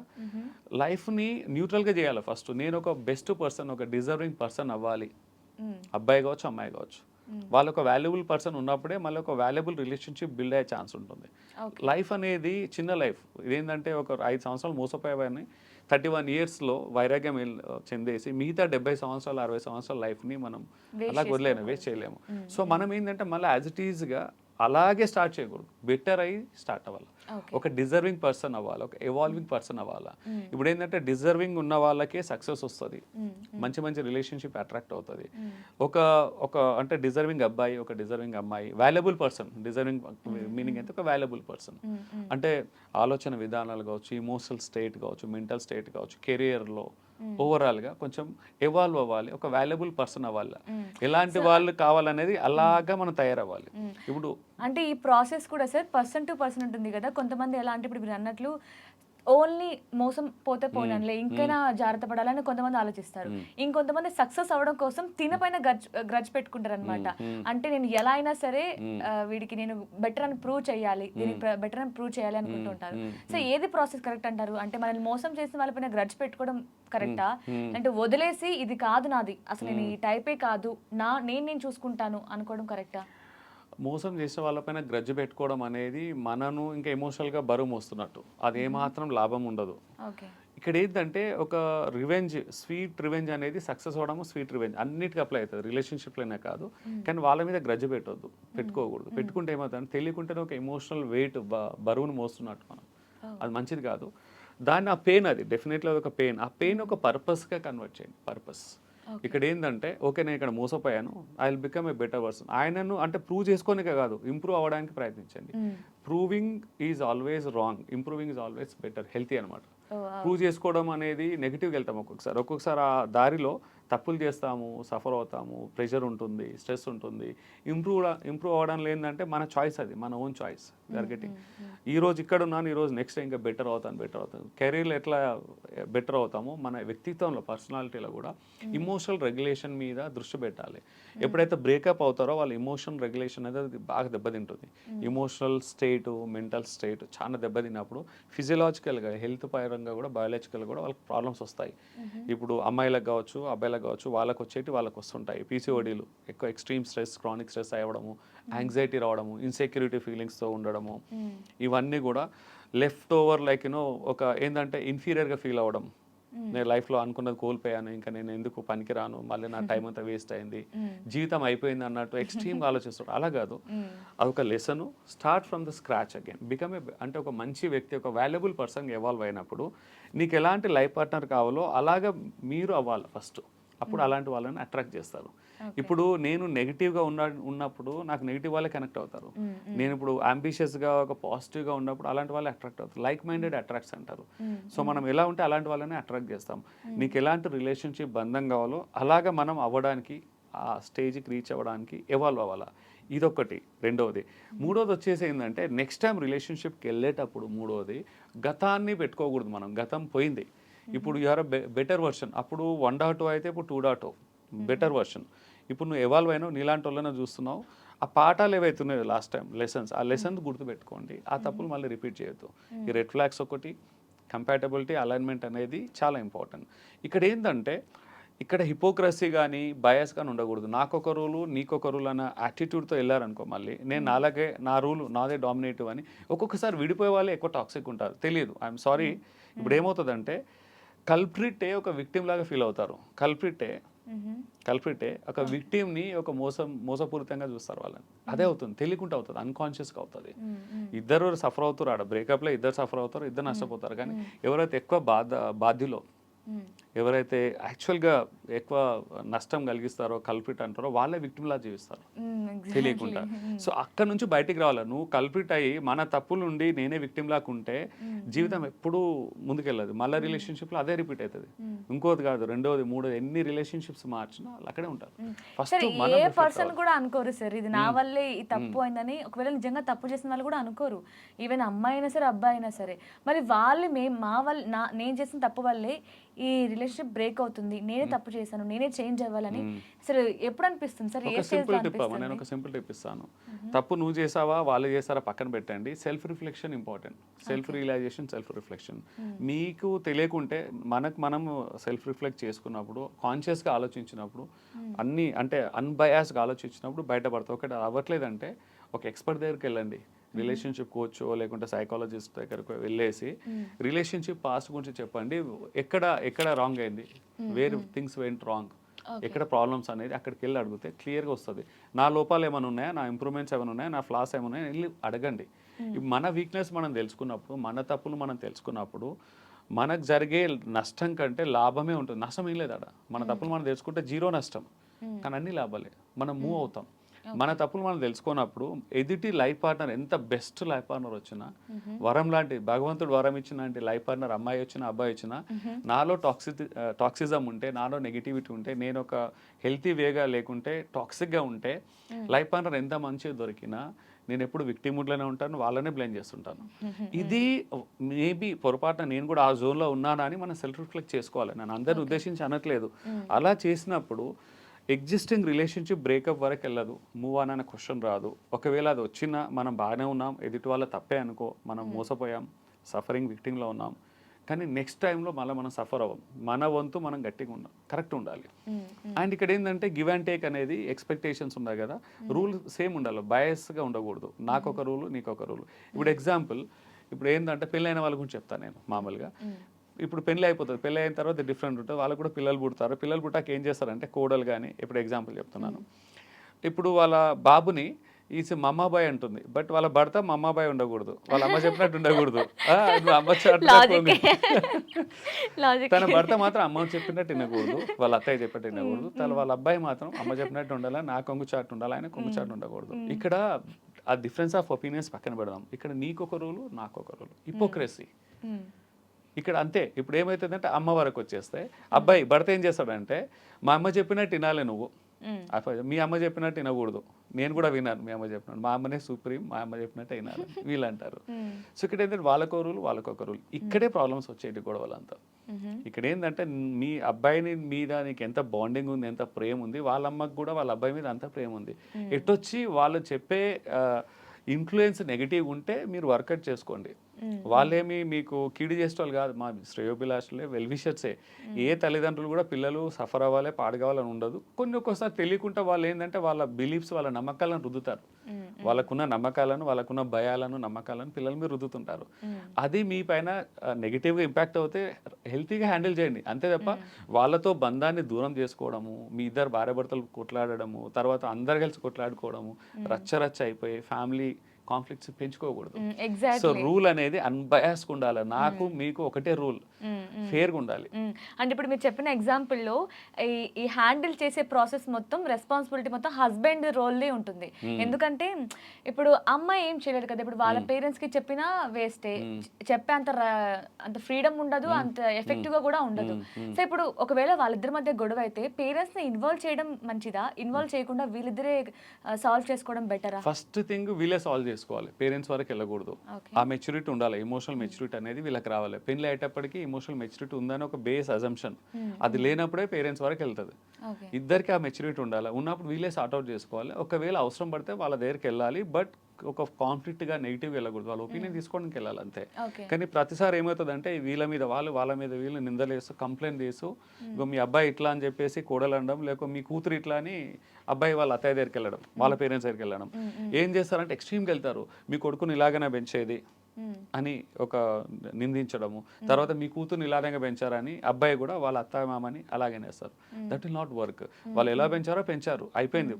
లైఫ్ని న్యూట్రల్గా చేయాలి. ఫస్ట్ నేను ఒక బెస్ట్ పర్సన్, ఒక డిజర్వింగ్ పర్సన్ అవ్వాలి. అబ్బాయి కావచ్చు అమ్మాయి కావచ్చు, వాళ్ళు ఒక వాల్యుబుల్ పర్సన్ ఉన్నప్పుడే మళ్ళీ ఒక వాల్యుబుల్ రిలేషన్షిప్ బిల్డ్ అయ్యే ఛాన్స్ ఉంటుంది. లైఫ్ అనేది చిన్న లైఫ్. ఇదేంటంటే ఒక 5 సంవత్సరాలు మోసపోయేవాడిని 31 ఇయర్స్లో వైరాగ్యం చెందేసి మిగతా 70 సంవత్సరాలు 60 సంవత్సరాల లైఫ్ని మనం అలా వదిలేను, వేస్ట్ చేయలేము. సో మనం ఏంటంటే మళ్ళీ యాజ్ ఇట్ ఈజ్గా అలాగే స్టార్ట్ చేయకూడదు, బెటర్ అయ్యి స్టార్ట్ అవ్వాలి. ఒక డిజర్వింగ్ పర్సన్ అవ్వాలి, ఒక ఎవాల్వింగ్ పర్సన్ అవ్వాలి. ఇప్పుడు ఏంటంటే డిజర్వింగ్ ఉన్న వాళ్ళకే సక్సెస్ వస్తుంది, మంచి మంచి రిలేషన్షిప్ అట్రాక్ట్ అవుతుంది. ఒక అంటే డిజర్వింగ్ అబ్బాయి, ఒక డిజర్వింగ్ అమ్మాయి, వాల్యుబుల్ పర్సన్. డిజర్వింగ్ మీనింగ్ అయితే ఒక వాల్యుబుల్ పర్సన్ అంటే ఆలోచన విధానాలు కావచ్చు, ఇమోషనల్ స్టేట్ కావచ్చు, మెంటల్ స్టేట్ కావచ్చు, కెరియర్లో ఓవరాల్గా కొంచెం ఎవాల్వ్ అవ్వాలి, ఒక వాల్యుబుల్ పర్సన్ అవ్వాలి. ఎలాంటి వాళ్ళు కావాలనేది అలాగా మనం తయారవ్వాలి. ఇప్పుడు అంటే ఈ ప్రాసెస్ కూడా సార్ పర్సన్ టు పర్సన్ ఉంటుంది కదా. కొంతమంది ఎలా అంటే ఇప్పుడు మీరు అన్నట్లు ఓన్లీ మోసం పోతే పోయినలే, ఇంకైనా జాగ్రత్త పడాలని కొంతమంది ఆలోచిస్తారు. ఇంకొంతమంది సక్సెస్ అవ్వడం కోసం తినపైన గ్రడ్జ్ పెట్టుకుంటారు అనమాట. అంటే నేను ఎలా అయినా సరే వీడికి నేను బెటర్ అని ప్రూవ్ చేయాలి, దీనికి బెటర్ అని ప్రూవ్ చేయాలి అనుకుంటుంటారు. సో ఏది ప్రాసెస్ కరెక్ట్ అంటారు? అంటే మనల్ని మోసం చేసిన వాళ్ళపైన గ్రడ్జ్ పెట్టుకోవడం కరెక్టా, అంటే వదిలేసి ఇది కాదు నాది, అసలు నేను ఈ టైపే కాదు, నేను చూసుకుంటాను అనుకోవడం కరెక్టా? మోసం చేసే వాళ్ళపైన గ్రడ్జ్ పెట్టుకోవడం అనేది మనను ఇంకా ఎమోషనల్గా బరువు మోస్తున్నట్టు, అది ఏమాత్రం లాభం ఉండదు. ఇక్కడ ఏంటంటే ఒక రివెంజ్, స్వీట్ రివెంజ్ అనేది సక్సెస్ అవ్వడము, స్వీట్ రివెంజ్ అన్నిటికీ అప్లై అవుతుంది, రిలేషన్షిప్లోనే కాదు. కానీ వాళ్ళ మీద గ్రడ్జ్ పెట్టుకోకూడదు. పెట్టుకుంటే ఏమవుతుంది, తెలియకుంటేనే ఒక ఎమోషనల్ వెయిట్, బరువును మోస్తున్నట్టు మనం. అది మంచిది కాదు. దాన్ని ఆ పెయిన్, అది డెఫినెట్లీ ఒక పెయిన్, ఆ పెయిన్ ఒక పర్పస్గా కన్వర్ట్ చేయండి. పర్పస్ ఇక్కడ ఏంటంటే ఓకే నేను ఇక్కడ మోసపోయాను, I will become a better person. ఆయనను అంటే ప్రూవ్ చేసుకోనికే కాదు, ఇంప్రూవ్ అవ్వడానికి ప్రయత్నించండి. Proving is always wrong, improving is always better, healthy అనమాట. ప్రూవ్ చేసుకోవడం అనేది నెగిటివ్కి వెళ్తాం ఒక్కొక్కసారి ఆ దారిలో తప్పులు చేస్తాము, సఫర్ అవుతాము, ప్రెషర్ ఉంటుంది, స్ట్రెస్ ఉంటుంది. ఇంప్రూవ్ అవ్వడంలో ఏంటంటే మన చాయిస్, అది మన ఓన్ చాయిస్. వీఆర్ గెటింగ్ ఈరోజు ఇక్కడ ఉన్నాను, ఈరోజు నెక్స్ట్ ఇంకా బెటర్ అవుతాను. కెరీర్లో ఎట్లా బెటర్ అవుతామో మన వ్యక్తిత్వంలో, పర్సనాలిటీలో కూడా ఇమోషనల్ రెగ్యులేషన్ మీద దృష్టి పెట్టాలి. ఎప్పుడైతే బ్రేకప్ అవుతారో వాళ్ళ ఇమోషనల్ రెగ్యులేషన్ అనేది బాగా దెబ్బతింటుంది. ఇమోషనల్ స్టేటు, మెంటల్ స్టేట్ చాలా దెబ్బతిన్నప్పుడు ఫిజియలాజికల్గా, హెల్త్ పరంగా కూడా, బయాలజికల్గా కూడా వాళ్ళకి ప్రాబ్లమ్స్ వస్తాయి. ఇప్పుడు అమ్మాయిలకు కావచ్చు, అబ్బాయిలకు కావచ్చు, వాళ్ళకి వచ్చేటి వాళ్ళకి వస్తుంటాయి. పీసీఓడీలు, ఎక్కువ ఎక్స్ట్రీమ్ స్ట్రెస్, క్రానిక్ స్ట్రెస్ అవ్వడము, యాంగ్జైటీ రావడము, ఇన్సెక్యూరిటీ ఫీలింగ్స్తో ఉండడము, ఇవన్నీ కూడా లెఫ్ట్ ఓవర్ లైక్ ఒక ఏంటంటే ఇన్ఫీరియర్గా ఫీల్ అవ్వడం. నేను లైఫ్లో అనుకున్నది కోల్పోయాను, ఇంకా నేను ఎందుకు పనికిరాను, మళ్ళీ నా టైం అంతా వేస్ట్ అయింది, జీవితం అయిపోయింది అన్నట్టు ఎక్స్ట్రీమ్గా ఆలోచిస్తాడు. అలా కాదు, అదొక lesson. Start from the scratch again, become a అంటే ఒక మంచి వ్యక్తి, ఒక వాల్యుబుల్ పర్సన్గా ఎవాల్వ్ అయినప్పుడు నీకు ఎలాంటి లైఫ్ పార్ట్నర్ కావాలో అలాగా మీరు అవ్వాలి ఫస్ట్. అప్పుడు అలాంటి వాళ్ళని అట్రాక్ట్ చేస్తారు. ఇప్పుడు నేను నెగిటివ్గా ఉన్నప్పుడు నాకు నెగిటివ్ వాళ్ళే కనెక్ట్ అవుతారు. నేను ఇప్పుడు అంబిషియస్గా, ఒక పాజిటివ్గా ఉన్నప్పుడు అలాంటి వాళ్ళే అట్రాక్ట్ అవుతారు. లైక్ మైండెడ్ అట్రాక్ట్స్ అంటారు. సో మనం ఎలా ఉంటే అలాంటి వాళ్ళని అట్రాక్ట్ చేస్తాం. నీకు ఎలాంటి రిలేషన్షిప్ బంధం కావాలో అలాగా మనం అవ్వడానికి, ఆ స్టేజ్కి రీచ్ అవ్వడానికి ఎవాల్వ్ అవ్వాలా. ఇదొకటి. రెండవది. మూడోది వచ్చేసి ఏంటంటే నెక్స్ట్ టైం రిలేషన్షిప్కి వెళ్ళేటప్పుడు మూడోది, గతాన్ని పెట్టుకోకూడదు మనం. గతం పోయింది, ఇప్పుడు యూఆర్ బెటర్ వర్షన్. అప్పుడు 1.0 అయితే ఇప్పుడు 2.0 బెటర్ వర్షన్. ఇప్పుడు నువ్వు ఎవాల్వ్ అయినావు, నీలాంటి వాళ్ళని చూస్తున్నావు. ఆ పాఠాలు ఏవైతున్నాయో లాస్ట్ టైం లెసన్స్, ఆ లెసన్స్ గుర్తుపెట్టుకోండి. ఆ తప్పులు మళ్ళీ రిపీట్ చేయొద్దు. ఈ రెడ్ ఫ్లాగ్స్ ఒకటి, కంపాటబిలిటీ, అలైన్మెంట్ అనేది చాలా ఇంపార్టెంట్. ఇక్కడ ఏంటంటే ఇక్కడ హిపోక్రసీ కానీ బయాస్ కానీ ఉండకూడదు. నాకొక రూలు నీకొక రూల్ అన్న యాటిట్యూడ్తో వెళ్ళారనుకో, మళ్ళీ నేను నాలాగే, నా రూలు నాదే డామినేటివ్ అని ఒక్కొక్కసారి విడిపోయే వాళ్ళే ఎక్కువ టాక్సిక్ ఉంటారు. తెలియదు, ఐఎమ్ సారీ. ఇప్పుడు ఏమవుతుందంటే కల్ప్రిటే ఒక విక్టిమ్ లాగా ఫీల్ అవుతారు. కల్ప్రిటే ఒక విక్టిమ్ని ఒక మోసపూరితంగా చూస్తారు వాళ్ళని. అదే అవుతుంది, తెలియకుండా అవుతుంది, అన్కాన్షియస్గా అవుతుంది. ఇద్దరు సఫర్ అవుతారు, ఆడ బ్రేకప్లో ఇద్దరు సఫర్ అవుతారు, ఇద్దరు నష్టపోతారు. కానీ ఎవరైతే ఎక్కువ బాధ్యులో ఎవరైతే యాక్చువల్గా ఎక్కువ నష్టం కలిగిస్తారో కల్పిట్ అంటారో వాళ్ళే విక్టిమ్లా జీవిస్తారు తెలియకుండా. సో అక్కడ నుంచి బయటికి రావాలి. నువ్వు కల్పిట్ అయ్యి మన తప్పులు ఉండి నేనే విక్టిమ్ లాగా ఉంటే జీవితం ఎప్పుడూ ముందుకెళ్ళదు. మళ్ళీ రిలేషన్షిప్లో అదే రిపీట్ అవుతుంది. ఇంకోది కాదు, రెండోది, మూడోది, ఎన్ని రిలేషన్షిప్స్ మార్చినా వాళ్ళు అక్కడే ఉంటారు. ఫస్ట్ ఏ పర్సన్ కూడా అనుకోరు సార్ ఇది నా వల్లే ఈ తప్పు అయిందని. ఒకవేళ నిజంగా తప్పు చేసిన వాళ్ళు కూడా అనుకోరు. ఈవెన్ అమ్మాయి అయినా సరే అబ్బాయి అయినా సరే. మరి వాళ్ళు మా వల్ల నేను చేసిన తప్పు వల్లే ఈ రిలేషన్షిప్ బ్రేక్ అవుతుంది, నేనే తప్పు చేశాను, నేనే చేంజ్ అవ్వాలని అసలు ఎప్పుడు అనిపిస్తుంది సార్? ఒక సింపుల్ టిప్ నేను ఒక సింపుల్ టిప్ ఇస్తాను. తప్పు నువ్వు చేసావా వాళ్ళు చేసారా పక్కన పెట్టండి. Self reflection important. Self realization, self reflection. మీకు తెలియకుంటే మనం సెల్ఫ్ రిఫ్లెక్ట్ చేసుకున్నప్పుడు, కాన్షియస్గా ఆలోచించినప్పుడు, అన్ని అంటే అన్బయాస్గా ఆలోచించినప్పుడు బయటపడతావు. ఒకటి అవ్వట్లేదంటే ఒక ఎక్స్పర్ట్ దగ్గరికి వెళ్ళండి. రిలేషన్షిప్ కోచ్ లేకుంటే సైకాలజిస్ట్ దగ్గరకు వెళ్ళేసి రిలేషన్షిప్ పాస్ట్ గురించి చెప్పండి. ఎక్కడ రాంగ్ అయింది, వేర్ థింగ్స్ వెంట్ రాంగ్, ఎక్కడ ప్రాబ్లమ్స్ అనేది అక్కడికి వెళ్ళి అడిగితే క్లియర్గా వస్తుంది. నా లోపాలు ఏమైనా ఉన్నాయా, నా ఇంప్రూవ్మెంట్స్ ఏమైనా ఉన్నాయా, నా ఫ్లాస్ ఏమైనా ఉన్నాయా వెళ్ళి అడగండి. మన వీక్నెస్ మనం తెలుసుకున్నప్పుడు, మన తప్పులు మనం తెలుసుకున్నప్పుడు మనకు జరిగే నష్టం కంటే లాభమే ఉంటుంది. నష్టం ఏం లేదు అక్కడ. మన తప్పులు మనం తెలుసుకుంటే జీరో నష్టం, కానీ అన్ని లాభాలే. మనం మూవ్ అవుతాం. మన తప్పులు మనం తెలుసుకున్నప్పుడు ఎదుటి లైఫ్ పార్ట్నర్ ఎంత బెస్ట్ లైఫ్ పార్ట్నర్ వచ్చినా, వరం లాంటి భగవంతుడు వరం ఇచ్చిన లైఫ్ పార్ట్నర్ అమ్మాయి వచ్చినా అబ్బాయి వచ్చినా, నాలో టాక్సిజం ఉంటే, నాలో నెగిటివిటీ ఉంటే, నేను ఒక హెల్తీ వేగా లేకుంటే, టాక్సిక్గా ఉంటే, లైఫ్ పార్ట్నర్ ఎంత మంచిగా దొరికినా నేను ఎప్పుడు విక్టిమ్లోనే ఉంటాను, వాళ్ళనే బ్లేమ్ చేస్తుంటాను. ఇది మేబీ పొరపాటున నేను కూడా ఆ జోన్లో ఉన్నానా అని మనం సెల్ఫ్ రిఫ్లెక్ట్ చేసుకోవాలి. నేను అందరిని ఉద్దేశించి అనట్లేదు. అలా చేసినప్పుడు ఎగ్జిస్టింగ్ రిలేషన్షిప్ బ్రేకప్ వరకు వెళ్ళదు, మూవ్ ఆన్ అనే క్వశ్చన్ రాదు. ఒకవేళ అది వచ్చినా మనం బాగానే ఉన్నాం, ఎదుటి వాళ్ళ తప్పే అనుకో, మనం మోసపోయాం, సఫరింగ్ విక్టింగ్లో ఉన్నాం, కానీ నెక్స్ట్ టైంలో మళ్ళీ మనం సఫర్ అవ్వం. మన వంతు మనం గట్టిగా ఉండాలి, కరెక్ట్ ఉండాలి. అండ్ ఇక్కడ ఏంటంటే గివ్ అండ్ టేక్ అనేది ఎక్స్పెక్టేషన్స్ ఉన్నాయి కదా, రూల్ సేమ్ ఉండాలి, బయాస్గా ఉండకూడదు. నాకొక రూలు, నీకొక రూలు. ఇప్పుడు ఎగ్జాంపుల్, ఇప్పుడు ఏంటంటే పెళ్ళైన వాళ్ళ గురించి చెప్తాను నేను మామూలుగా. ఇప్పుడు పెళ్ళి అయిపోతుంది, పెళ్ళి అయిన తర్వాత డిఫరెంట్ ఉంటుంది, వాళ్ళకు కూడా పిల్లలు పుడతారు. పిల్లలు పుట్టాక ఏం చేస్తారంటే కోడలు కానీ, ఇప్పుడు ఎగ్జాంపుల్ చెప్తున్నాను, ఇప్పుడు వాళ్ళ బాబుని ఈసి మమ్మాబాయ్ అంటుంది, బట్ వాళ్ళ భర్త మమ్మాబాయ్ ఉండకూడదు, వాళ్ళ అమ్మ చెప్పినట్టు ఉండకూడదు. తన భర్త మాత్రం అమ్మ చెప్పినట్టు వినకూడదు, వాళ్ళ అత్తయ్య చెప్పినట్టు వినకూడదు. వాళ్ళ అబ్బాయి మాత్రం అమ్మ చెప్పినట్టు ఉండాలి, నా కొంగు చాటు ఉండాలి, ఆయన కొంగు చాటు ఉండకూడదు. ఇక్కడ ఆ డిఫరెన్స్ ఆఫ్ ఒపీనియన్స్ పక్కన పెడదాం. ఇక్కడ నీకొక రూలు, నాకొక రూలు, హిపోక్రసీ ఇక్కడ అంతే. ఇప్పుడు ఏమవుతుందంటే అమ్మ వరకు వచ్చేస్తే అబ్బాయి భర్త ఏం చేస్తాడంటే, మా అమ్మ చెప్పినట్టు వినాలి నువ్వు, మీ అమ్మ చెప్పినట్టు వినకూడదు, నేను కూడా విన్నాను మీ అమ్మ చెప్పినట్టు, మా అమ్మనే సుప్రీం, మా అమ్మ చెప్పినట్టు వినాలి వీళ్ళు అంటారు. సో ఇక్కడ ఏంటంటే వాళ్ళకో రూల్, వాళ్ళకొక రూల్. ఇక్కడే ప్రాబ్లమ్స్ వచ్చేటి గొడవలంతా. ఇక్కడ ఏంటంటే మీ అబ్బాయిని మీద నీకు ఎంత బాండింగ్ ఉంది, ఎంత ప్రేమ ఉంది, వాళ్ళ అమ్మకు కూడా వాళ్ళ అబ్బాయి మీద అంత ప్రేమ ఉంది. ఎటొచ్చి వాళ్ళు చెప్పే ఇన్ఫ్లుయెన్స్ నెగిటివ్ ఉంటే మీరు వర్కౌట్ చేసుకోండి. వాళ్ళేమి మీకు కీడు చేసేవాళ్ళు కాదు, మా శ్రేయోభిలాషులే, వెల్విషర్సే. ఏ తల్లిదండ్రులు కూడా పిల్లలు సఫర్ అవ్వాలి, పాడు కావాలని ఉండదు. ఒక్కోసారి తెలియకుండా వాళ్ళు ఏంటంటే వాళ్ళ బిలీఫ్స్, వాళ్ళ నమ్మకాలను రుద్దుతారు. వాళ్ళకున్న నమ్మకాలను, వాళ్ళకున్న భయాలను, నమ్మకాలను పిల్లల మీద రుద్దుతుంటారు. అది మీ పైన నెగిటివ్గా ఇంపాక్ట్ అవుతే హెల్తీగా హ్యాండిల్ చేయండి, అంతే తప్ప వాళ్ళతో బంధాన్ని దూరం చేసుకోవడము, మీ ఇద్దరు భార్యాభర్తలు కొట్లాడడము, తర్వాత అందరు కలిసి కొట్లాడుకోవడము, రచ్చ అయిపోయి ఫ్యామిలీ కాన్ఫ్లిక్ట్స్ పెంచుకోకూడదు. సో రూల్ అనేది అన్బయాస్గా ఉండాలి. నాకు మీకు ఒకటే రూల్, ఫేర్గా ఉండాలి. అంటే ఇప్పుడు మీరు చెప్పిన ఎగ్జాంపుల్లో ఈ హ్యాండిల్ చేసే ప్రాసెస్ మొత్తం, రెస్పాన్సిబిలిటీ మొత్తం హస్బెండ్ రోల్దే ఉంటుంది. ఎందుకంటే ఇప్పుడు అమ్మాయి ఏం చేయలేదు కదా, ఇప్పుడు వాళ్ళ పేరెంట్స్కి చెప్పినా వేస్టే, చెప్పే అంత ఫ్రీడమ్ ఉండదు, అంత ఎఫెక్టివ్గా కూడా ఉండదు. సో ఇప్పుడు ఒకవేళ వాళ్ళిద్దరి మధ్య గొడవ అయితే పేరెంట్స్ని ఇన్వాల్వ్ చేయడం మంచిదా, ఇన్వాల్వ్ చేయకుండా వీళ్ళిద్దరే సాల్వ్ చేసుకోవడం బెటరా? ఫస్ట్ థింగ్ వీళ్ళే సాల్వ్ చేసుకోవాలి, పేరెంట్స్ వరకు వెళ్ళకూడదు. ఆ మెచ్యూరిటీ ఉండాలి, ఎమోషనల్ మెచ్యూరిటీ అనేది వీళ్ళకి రావాలి. పెళ్లి అయ్యేటప్పటికి ఎమోషనల్ మెచ్యూరిటీ ఉందని ఒక బేస్ అజంప్షన్, అది లేనప్పుడే పేరెంట్స్ వరకు వెళ్తుంది. ఇద్దరికి ఆ మెచ్యూరిటీ ఉండాలి, ఉన్నప్పుడు వీళ్ళే సార్ట్అవుట్ చేసుకోవాలి. ఒకవేళ అవసరం పడితే వాళ్ళ దగ్గరికి వెళ్ళాలి, బట్ ఒక కాన్ఫ్లిక్ట్గా నెగిటివ్ వెళ్ళకూడదు, వాళ్ళ ఒపీనియన్ తీసుకోవడానికి వెళ్ళాలి అంతే. కానీ ప్రతిసారి ఏమవుతుందంటే వీళ్ళ మీద వాళ్ళ మీద వీళ్ళు నిందలేస్తూ, కంప్లైంట్ చేస్తూ, మీ అబ్బాయి ఇట్లా అని చెప్పేసి కోడలు అనడం, లేకపోతే మీ కూతురు ఇట్లా అని అబ్బాయి వాళ్ళ అత్తయ్య దగ్గరికి వెళ్ళడం, వాళ్ళ పేరెంట్స్ దగ్గరికి వెళ్ళడం. ఏం చేస్తారంటే ఎక్స్ట్రీమ్కి వెళ్తారు, మీ కొడుకుని ఇలాగనే పెంచేది, అని ఒక నిందించడము, తర్వాత మీ కూతుర్ని ఇలాగే పెంచారని అబ్బాయి కూడా వాళ్ళ అత్త మామని అలాగే వేస్తారు. That will not work. వాళ్ళు ఎలా పెంచారో పెంచారు, అయిపోయింది,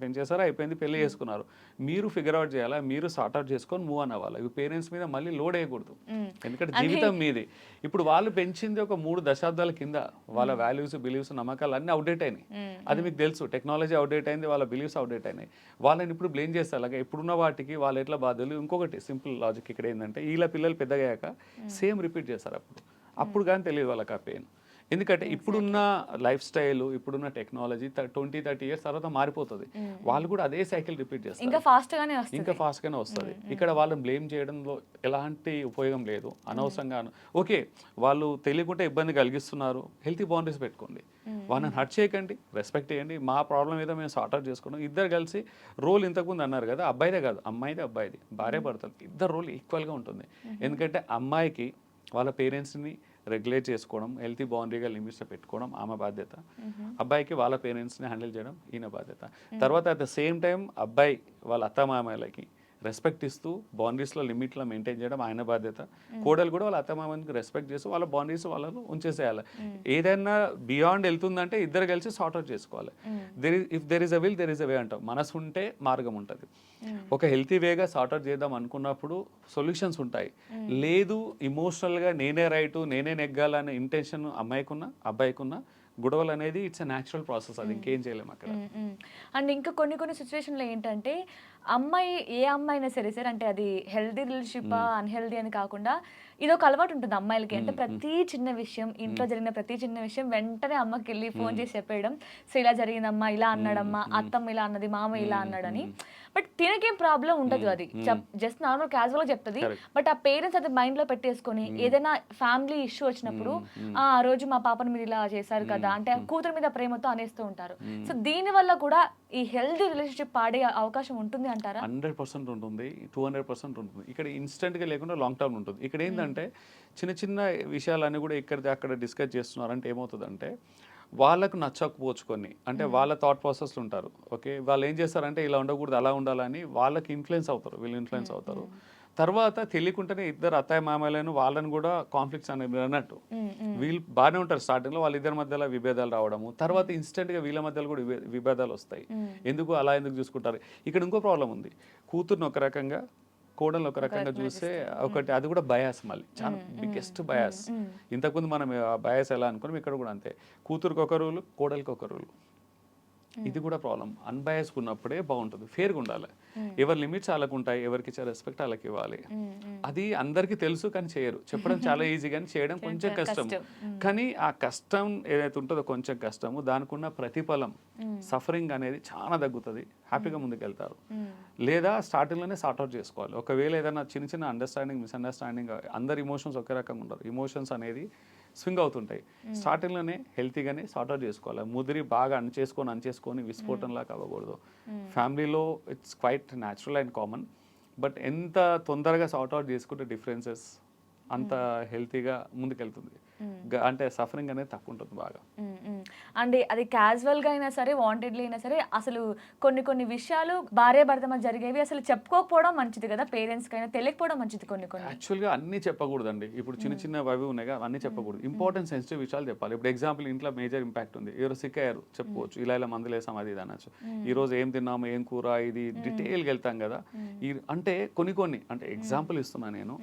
పెంచేసారో అయిపోయింది, పెళ్లి చేసుకున్నారు. మీరు ఫిగర్ అవుట్ చేయాలా, మీరు సార్ట్ అవుట్ చేసుకొని మూవ్ అని అవ్వాలి. ఇవి పేరెంట్స్ మీద మళ్ళీ లోడ్ వేయకూడదు, ఎందుకంటే జీవితం మీది. ఇప్పుడు వాళ్ళు పెంచింది ఒక 3 దశాబ్దాల కింద, వాళ్ళ వాల్యూస్, బిలీవ్స్, నమ్మకాలు అన్ని అవుట్డేట్ అయినాయి. అది మీకు తెలుసు, టెక్నాలజీ అవుట్డేట్ అయింది, వాళ్ళ బిలీవ్స్ అవుట్డేట్ అయినాయి. వాళ్ళని ఇప్పుడు బ్లేమ్ చేస్తారు. అలాగే ఇప్పుడున్న వాటికి వాళ్ళు ఎట్లా బాధ్యులు. ఇంకొకటి సింపుల్ లాజిక్ ఇక్కడ ఏంటంటే, వీళ్ళ పిల్లలు పెద్దగయ్యాక సేమ్ రిపీట్ చేస్తారు. అప్పుడు కానీ తెలియదు వాళ్ళకి ఆ పెయిన్. ఎందుకంటే ఇప్పుడున్న లైఫ్ స్టైల్, ఇప్పుడున్న టెక్నాలజీ 20-30 ఇయర్స్ తర్వాత మారిపోతుంది. వాళ్ళు కూడా అదే సైకిల్ రిపీట్ చేస్తారు, ఇంకా ఫాస్ట్గానే వస్తుంది. ఇక్కడ వాళ్ళని బ్లేమ్ చేయడంలో ఎలాంటి ఉపయోగం లేదు, అనవసరంగాను. ఓకే, వాళ్ళు తెలియకుండా ఇబ్బంది కలిగిస్తున్నారు, హెల్తీ బౌండరీస్ పెట్టుకోండి, వాళ్ళని హర్ట్ చేయకండి, రెస్పెక్ట్ చేయండి. మా ప్రాబ్లం ఏదో మేము సార్ట్ అవుట్ చేసుకున్నాం. ఇద్దరు కలిసి రోల్ ఇంతకుముందు అన్నారు కదా, అబ్బాయిదే కాదు, అమ్మాయిదే అబ్బాయిది, భార్య భర్తలు ఇద్దరు రోల్ ఈక్వల్గా ఉంటుంది. ఎందుకంటే అమ్మాయికి వాళ్ళ పేరెంట్స్ని రెగ్యులేట్ చేసుకోవడం, హెల్తీ బౌండరీగా లిమిట్స్ పెట్టుకోవడం ఆమె బాధ్యత. అబ్బాయికి వాళ్ళ పేరెంట్స్ని హ్యాండిల్ చేయడం ఈయన బాధ్యత. తర్వాత అట్ ద సేమ్ టైం అబ్బాయి వాళ్ళ అత్తమామలకి రెస్పెక్ట్ ఇస్తూ బౌండరీస్లో లిమిట్లో మెయింటైన్ చేయడం ఆయన బాధ్యత. కోడలు కూడా వాళ్ళ అత్తమామకి రెస్పెక్ట్ చేస్తూ వాళ్ళ బౌండరీస్ వాళ్ళను ఉంచేసేయాలి. ఏదైనా బియాండ్ వెళ్తుందంటే ఇద్దరు కలిసి సార్ట్ అవుట్ చేసుకోవాలి. If there is a will there is a way అంటాం. మనసు ఉంటే మార్గం ఉంటుంది. ఒక హెల్తీ వేగా సార్ట్ అవుట్ చేద్దాం అనుకున్నప్పుడు సొల్యూషన్స్ ఉంటాయి. లేదు ఇమోషనల్గా నేనే రైటు, నేనే నెగ్గాలనే ఇంటెన్షన్ అమ్మాయికున్నా అబ్బాయికున్నా, గొడవలు అనేది ఇట్స్ ఎ న్యాచురల్ ప్రాసెస్, అది ఇంకేం చేయలేము అక్కడ. అండ్ ఇంకా కొన్ని సిచ్యువేషన్లో ఏంటంటే, అమ్మాయి ఏ అమ్మాయి అయినా సరే సార్, అంటే అది హెల్దీ రిలేషన్షిప్ అన్హెల్దీ అని కాకుండా ఇది ఒక అలవాటు ఉంటుంది అమ్మాయిలకి. అంటే ప్రతి చిన్న విషయం, ఇంట్లో జరిగిన ప్రతి చిన్న విషయం వెంటనే అమ్మకి వెళ్ళి ఫోన్ చేసి చెప్పేయడం, సో ఇలా జరిగిందమ్మా, ఇలా అన్నాడమ్మా, అత్తమ్మ ఇలా అన్నది, మామ ఇలా అన్నాడని. బట్ తినకేం ప్రాబ్లం ఉండదు, అది జస్ట్ నార్మల్ క్యాజువల్గా చెప్తుంది. బట్ ఆ పేరెంట్స్ అది మైండ్లో పెట్టేసుకొని ఏదైనా ఫ్యామిలీ ఇష్యూ వచ్చినప్పుడు, ఆ రోజు మా పాపను మీరు ఇలా చేశారు కదా అంటే కూతురు మీద ప్రేమతో అనేస్తూ ఉంటారు. సో దీని వల్ల కూడా ఈ హెల్దీ రిలేషన్షిప్ పాడే అవకాశం ఉంటుంది అంటారా? 100% ఉంటుంది, 200% ఉంటుంది. ఇక్కడ ఇన్స్టెంట్గా లేకుండా లాంగ్ టర్మ్ ఉంటుంది. ఇక్కడ ఏంటంటే చిన్న చిన్న విషయాలన్నీ కూడా ఇక్కడిది అక్కడ డిస్కస్ చేస్తున్నారంటే ఏమవుతుందంటే, వాళ్ళకు నచ్చకపోవచ్చు కొన్ని, అంటే వాళ్ళ థాట్ ప్రాసెస్లు ఉంటారు. ఓకే, వాళ్ళు ఏం చేస్తారంటే ఇలా ఉండకూడదు, అలా ఉండాలని వాళ్ళకి ఇన్ఫ్లుయెన్స్ అవుతారు, వీళ్ళు ఇన్ఫ్లుయెన్స్ అవుతారు. తర్వాత తెలియకుండానే ఇద్దరు అత్తయ్య మామయ్యలను వాళ్ళని కూడా కాన్ఫ్లిక్ట్స్ అనేవి అన్నట్టు. వీళ్ళు బాగానే ఉంటారు స్టార్టింగ్లో, వాళ్ళిద్దరి మధ్యలో విభేదాలు రావడము, తర్వాత ఇన్స్టెంట్గా వీళ్ళ మధ్యలో కూడా విభేదాలు వస్తాయి. ఎందుకు అలా ఎందుకు చూసుకుంటారు? ఇక్కడ ఇంకో ప్రాబ్లం ఉంది. కూతుర్ని ఒక రకంగా, కోడలు ఒక రకంగా చూస్తే ఒకటి, అది కూడా బయాస్, మళ్ళీ చాలా బిగ్గెస్ట్ బయాస్. ఇంతకుముందు మనం బయాస్ ఎలా అనుకున్నాం, ఇక్కడ కూడా అంతే. కూతురుకి ఒక రూలు, కోడలికి ఒక రూలు. ఇది కూడా ప్రాబ్లం. అన్బయాస్గా ఉన్నప్పుడే బాగుంటుంది, ఫేర్గా ఉండాలి. ఎవరి లిమిట్స్ వాళ్ళకు ఉంటాయి, ఎవరికి ఇచ్చే రెస్పెక్ట్ వాళ్ళకి ఇవ్వాలి. అది అందరికీ తెలుసు కానీ చేయరు. చెప్పడం చాలా ఈజీ కానీ చేయడం కొంచెం కష్టం. కానీ ఆ కష్టం ఏదైతే ఉంటుందో కొంచెం కష్టము, దానికి ఉన్న ప్రతిఫలం సఫరింగ్ అనేది చాలా తగ్గుతుంది, హ్యాపీగా ముందుకెళ్తారు. లేదా స్టార్టింగ్లోనే సార్ట్అవుట్ చేసుకోవాలి. ఒకవేళ ఏదైనా చిన్న చిన్న అండర్స్టాండింగ్, మిస్అండర్స్టాండింగ్, అందరి ఇమోషన్స్ ఒకే రకంగా ఉండరు, ఇమోషన్స్ అనేది స్వింగ్ అవుతుంటాయి. స్టార్టింగ్లోనే హెల్తీగానే సార్ట్అవుట్ చేసుకోవాలి. ముదిరి బాగా అణచేసుకొని విస్ఫోటంలాగా అవ్వకూడదు. ఫ్యామిలీలో it's quite natural and common. But ఎంత తొందరగా సార్ట్అవుట్ చేసుకుంటే డిఫరెన్సెస్ అంత హెల్తీగా ముందుకెళ్తుంది. అంటే సఫరింగ్ అనేది తక్కువ ఉంటుంది బాగా. అంటే అది క్యాజువల్గా అయినా సరే, వాంటెడ్లీ అయినా సరే, అసలు కొన్ని విషయాలు భార్య భర్త మధ్య జరిగేవి అసలు చెప్పుకోకపోవడం మంచిది కదా, పేరెంట్స్కి అయినా తెలియకపోవడం మంచిది. కొన్ని యాక్చువల్గా అన్నీ చెప్పకూడదండి. ఇప్పుడు చిన్న చిన్న అవి ఉన్నాయి, అన్నీ చెప్పకూడదు. ఇంపార్టెంట్ సెన్సిటివ్ విషయాలు చెప్పాలి. ఇప్పుడు ఎగ్జాంపుల్, ఇంట్లో మేజర్ ఇంపాక్ట్ ఉంది, ఎవరు సిక్ అయ్యారు చెప్పుకోవచ్చు, ఇలా మందులు వేసాం అది ఇది అనొచ్చు. ఈ రోజు ఏం తిన్నాము, ఏం కూర, ఇది డీటెయిల్గా వెళ్తాం కదా. అంటే కొన్ని అంటే ఎగ్జాంపుల్ ఇస్తున్నా నేను,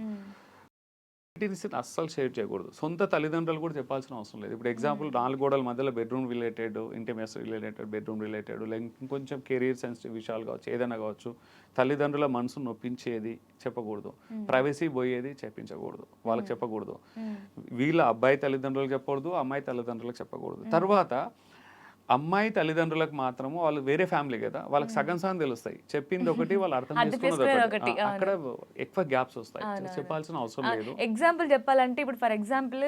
అస్సలు షేర్ చేయకూడదు. సొంత తల్లిదండ్రులు కూడా చెప్పాల్సిన అవసరం లేదు. ఇప్పుడు ఎగ్జాంపుల్, 4 గోడల మధ్యలో bedroom related, intimacy related, bedroom related, ఇంకొంచెం కెరీర్ సెన్సిటివ్ విషయాలు కావచ్చు, ఏదైనా కావచ్చు, తల్లిదండ్రుల మనసు నొప్పించేది చెప్పకూడదు, ప్రైవసీ పోయేది చెప్పించకూడదు, వాళ్ళకి చెప్పకూడదు. వీళ్ళ అబ్బాయి తల్లిదండ్రులకు చెప్పకూడదు, అమ్మాయి తల్లిదండ్రులకు చెప్పకూడదు. తర్వాత అమ్మాయి తల్లిదండ్రులకు మాత్రము, వాళ్ళు వేరే ఫ్యామిలీ కదా, వాళ్ళకి సగం తెలుస్తాయి, చెప్పింది ఒకటి, వాళ్ళు అర్థం చేసుకున్నది ఒకటి. అక్కడ ఎక్కువ గ్యాప్స్ వస్తాయి, చెప్పాల్సిన అవసరం లేదు. ఎగ్జాంపుల్ చెప్పాలంటే, ఇప్పుడు ఫర్ ఎగ్జాంపుల్,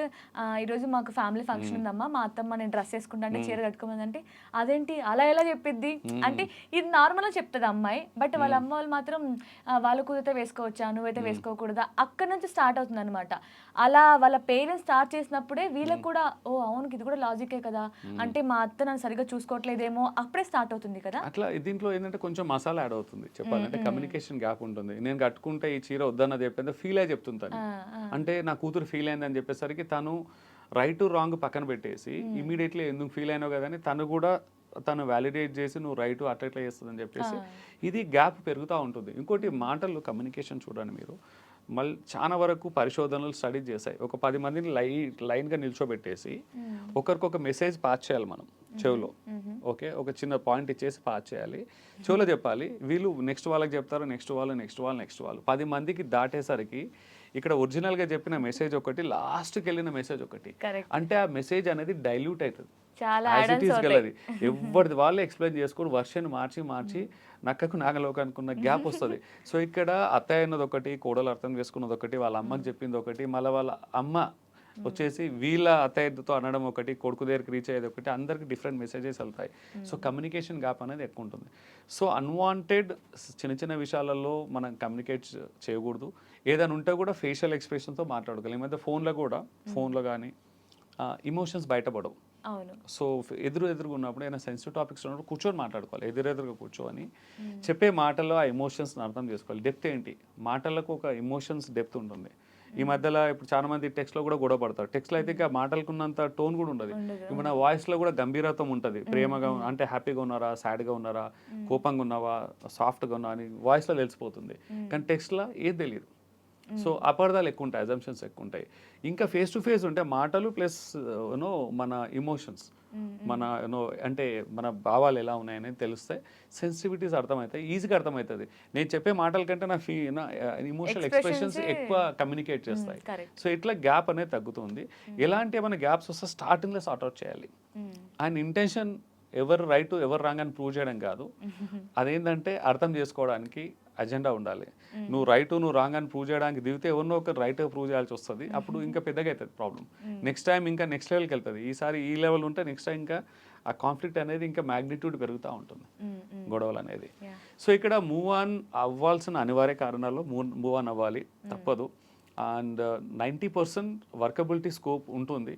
ఈరోజు మాకు ఫ్యామిలీ ఫంక్షన్ ఉందమ్మా, మా అత్తమ్మ నేను డ్రెస్ వేసుకుంటా అంటే చీర కట్టుకోమందంటే, అదేంటి అలా ఎలా చెప్పిద్ది అంటే, ఇది నార్మల్గా చెప్తుంది అమ్మాయి, బట్ వాళ్ళ అమ్మ వాళ్ళు మాత్రం వాళ్ళ కూతురితో వేసుకోవచ్చా, నువ్వైతే వేసుకోకూడదా, అక్కడ నుంచి స్టార్ట్ అవుతుంది అనమాట. అలా వాళ్ళ పేరెంట్స్ స్టార్ట్ చేసినప్పుడే వీళ్ళకి కూడా, ఓ అవును ఇది కూడా లాజికే కదా, అంటే మా అత్త నన్ను సరిగ్గా చూసుకోవట్లేదేమో అప్పుడే స్టార్ట్ అవుతుంది కదా. అట్లా దీంట్లో ఏంటంటే కొంచెం మసాలా యాడ్ అవుతుంది చెప్పాలంటే. కమ్యూనికేషన్ గ్యాప్ ఉంటుంది. నేను కట్టుకుంటే ఈ చీర వద్దన్నది చెప్పేది ఫీల్ అయ్యి చెప్తుంటాను. అంటే నా కూతురు ఫీల్ అయిందని చెప్పేసరికి తను రైట్ రాంగ్ పక్కన పెట్టేసి ఇమీడియట్లీ ఎందుకు ఫీల్ అయినావు కదా అని తను వ్యాలిడేట్ చేసి నువ్వు రైట్ అట్లా చేస్తుందని చెప్పేసి ఇది గ్యాప్ పెరుగుతూ ఉంటుంది. ఇంకోటి మాటలు కమ్యూనికేషన్ చూడండి మీరు, మళ్ళీ చాలా వరకు పరిశోధనలు స్టడీ చేశాయి. ఒక 10 మందిని లైన్గా నిల్చోబెట్టేసి ఒకరికొక మెసేజ్ పాస్ చేయాలి మనం చెవిలో. ఓకే, ఒక చిన్న పాయింట్ ఇచ్చేసి పాస్ చేయాలి, చెవిలో చెప్పాలి. వీళ్ళు నెక్స్ట్ వాళ్ళకి చెప్తారు, నెక్స్ట్ వాళ్ళు 10 మందికి దాటేసరికి ఇక్కడ ఒరిజినల్గా చెప్పిన మెసేజ్ ఒకటి, లాస్ట్కి వెళ్ళిన మెసేజ్ ఒకటి. అంటే ఆ మెసేజ్ అనేది డైల్యూట్ అవుతుంది, గలది ఎవరిది వాళ్ళే ఎక్స్ప్లెయిన్ చేసుకొని వర్షన్ మార్చి నక్కకు నాగలోకి అనుకున్న గ్యాప్ వస్తుంది. సో ఇక్కడ అత్తయ్య అన్నది ఒకటి, కోడలు అర్థం చేసుకున్నది ఒకటి, వాళ్ళ అమ్మకి చెప్పింది ఒకటి, మళ్ళీ వాళ్ళ అమ్మ వచ్చేసి వీళ్ళ అత్తయ్యతో అనడం ఒకటి, కొడుకు దగ్గరికి రీచ్ అయ్యేది ఒకటి, అందరికి డిఫరెంట్ మెసేజెస్ వెళ్తాయి. సో కమ్యూనికేషన్ గ్యాప్ అనేది ఎక్కువ ఉంటుంది. సో అన్వాంటెడ్ చిన్న విషయాలలో మనం కమ్యూనికేట్ చేయకూడదు. ఏదైనా ఉంటే కూడా ఫేషియల్ ఎక్స్ప్రెషన్తో మాట్లాడగలం. ఈ మధ్య ఫోన్లో కానీ ఇమోషన్స్ బయటపడవు. సో ఎదురుగా ఉన్నప్పుడు ఏదైనా సెన్సిటివ్ టాపిక్స్ ఉన్నప్పుడు కూర్చొని మాట్లాడుకోవాలి, ఎదురుగా కూర్చొని చెప్పే మాటల్లో ఆ ఎమోషన్స్ని అర్థం చేసుకోవాలి. డెప్త్ ఏంటి, మాటలకు ఒక ఎమోషన్స్ డెప్త్ ఉంటుంది. ఈ మధ్యలో ఇప్పుడు చాలా మంది టెక్స్ట్లో కూడా గొడవ పడతారు. టెక్స్ట్లో అయితే ఇంకా మాటలకున్నంత టోన్ కూడా ఉండదు. ఇప్పుడు నా వాయిస్లో కూడా గంభీరత్వం ఉంటుంది. ప్రేమగా అంటే హ్యాపీగా ఉన్నారా, సాడ్గా ఉన్నారా, కోపంగా ఉన్నావా, సాఫ్ట్గా ఉన్నావా అని వాయిస్లో తెలిసిపోతుంది. కానీ టెక్స్ట్లో ఏది తెలియదు. సో అపార్థాలు ఎక్కువ ఉంటాయి, అజంప్షన్స్ ఎక్కువ ఉంటాయి. ఇంకా ఫేస్ టు ఫేస్ ఉంటే మాటలు ప్లస్ యూనో మన ఇమోషన్స్, మన యూనో అంటే మన భావాలు ఎలా ఉన్నాయని తెలుస్తాయి. సెన్సిటివిటీస్ అర్థమవుతాయి, ఈజీగా అర్థమవుతుంది. నేను చెప్పే మాటల కంటే నా ఇమోషనల్ ఎక్స్ప్రెషన్స్ ఎక్కువ కమ్యూనికేట్ చేస్తాయి. సో ఇట్లా గ్యాప్ అనేది తగ్గుతుంది. ఎలాంటి ఏమైనా గ్యాప్స్ వస్తే స్టార్టింగ్లో సార్ట్అవుట్ చేయాలి. ఆయన ఇంటెన్షన్ ఎవరు రైట్ ఎవరు రాంగ్ అని ప్రూవ్ చేయడం కాదు, అదేంటంటే అర్థం చేసుకోవడానికి అజెండా ఉండాలి. నువ్వు రైట్ నువ్వు రాంగ్ అని ప్రూవ్ చేయడానికి దిగితే ఎవరినో ఒకరు రైట్ ప్రూవ్ చేయాల్సి వస్తుంది. అప్పుడు ఇంకా పెద్దగా అవుతుంది ప్రాబ్లం. నెక్స్ట్ టైం ఇంకా నెక్స్ట్ లెవెల్కి వెళ్తుంది. ఈసారి ఈ లెవెల్ ఉంటే నెక్స్ట్ టైం ఇంకా ఆ కాన్ఫ్లిక్ట్ అనేది ఇంకా మ్యాగ్నిట్యూడ్ పెరుగుతూ ఉంటుంది, గొడవలు అనేది. సో ఇక్కడ మూవ్ ఆన్ అవ్వాల్సిన అనివార్య కారణాల్లో మూవ్ ఆన్ అవ్వాలి, తప్పదు. అండ్ 90% వర్కబిలిటీ స్కోప్ ఉంటుంది.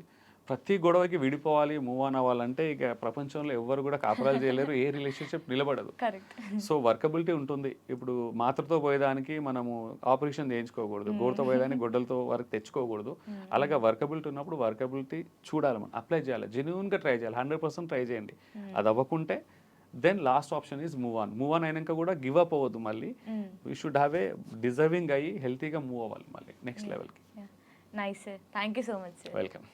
ప్రతి గొడవకి విడిపోవాలి, మూవ్ ఆన్ అవ్వాలంటే ఇక ప్రపంచంలో ఎవరు కూడా కాపురాలు చేయలేరు, ఏ రిలేషన్షిప్ నిలబడదు. సో వర్కబిలిటీ ఉంటుంది. ఇప్పుడు మాత్రతో పోయేదానికి మనము ఆపరేషన్ చేయించుకోకూడదు, గోడతో పోయేదానికి గొడ్డలతో వరకు తెచ్చుకోకూడదు. అలాగే వర్కబిలిటీ ఉన్నప్పుడు వర్కబిలిటీ చూడాలి, మనం అప్లై చేయాలి, జెన్యూన్గా ట్రై చేయాలి, 100% ట్రై చేయండి. అది అవ్వకుంటే then last option is move on అయినాక కూడా గివ్ అప్ అవ్వద్దు. మళ్ళీ we should have a deserving అయ్యి హెల్తీగా మూవ్ అవ్వాలి మళ్ళీ నెక్స్ట్ లెవెల్కి. Nice sir, thank you so much sir. Welcome.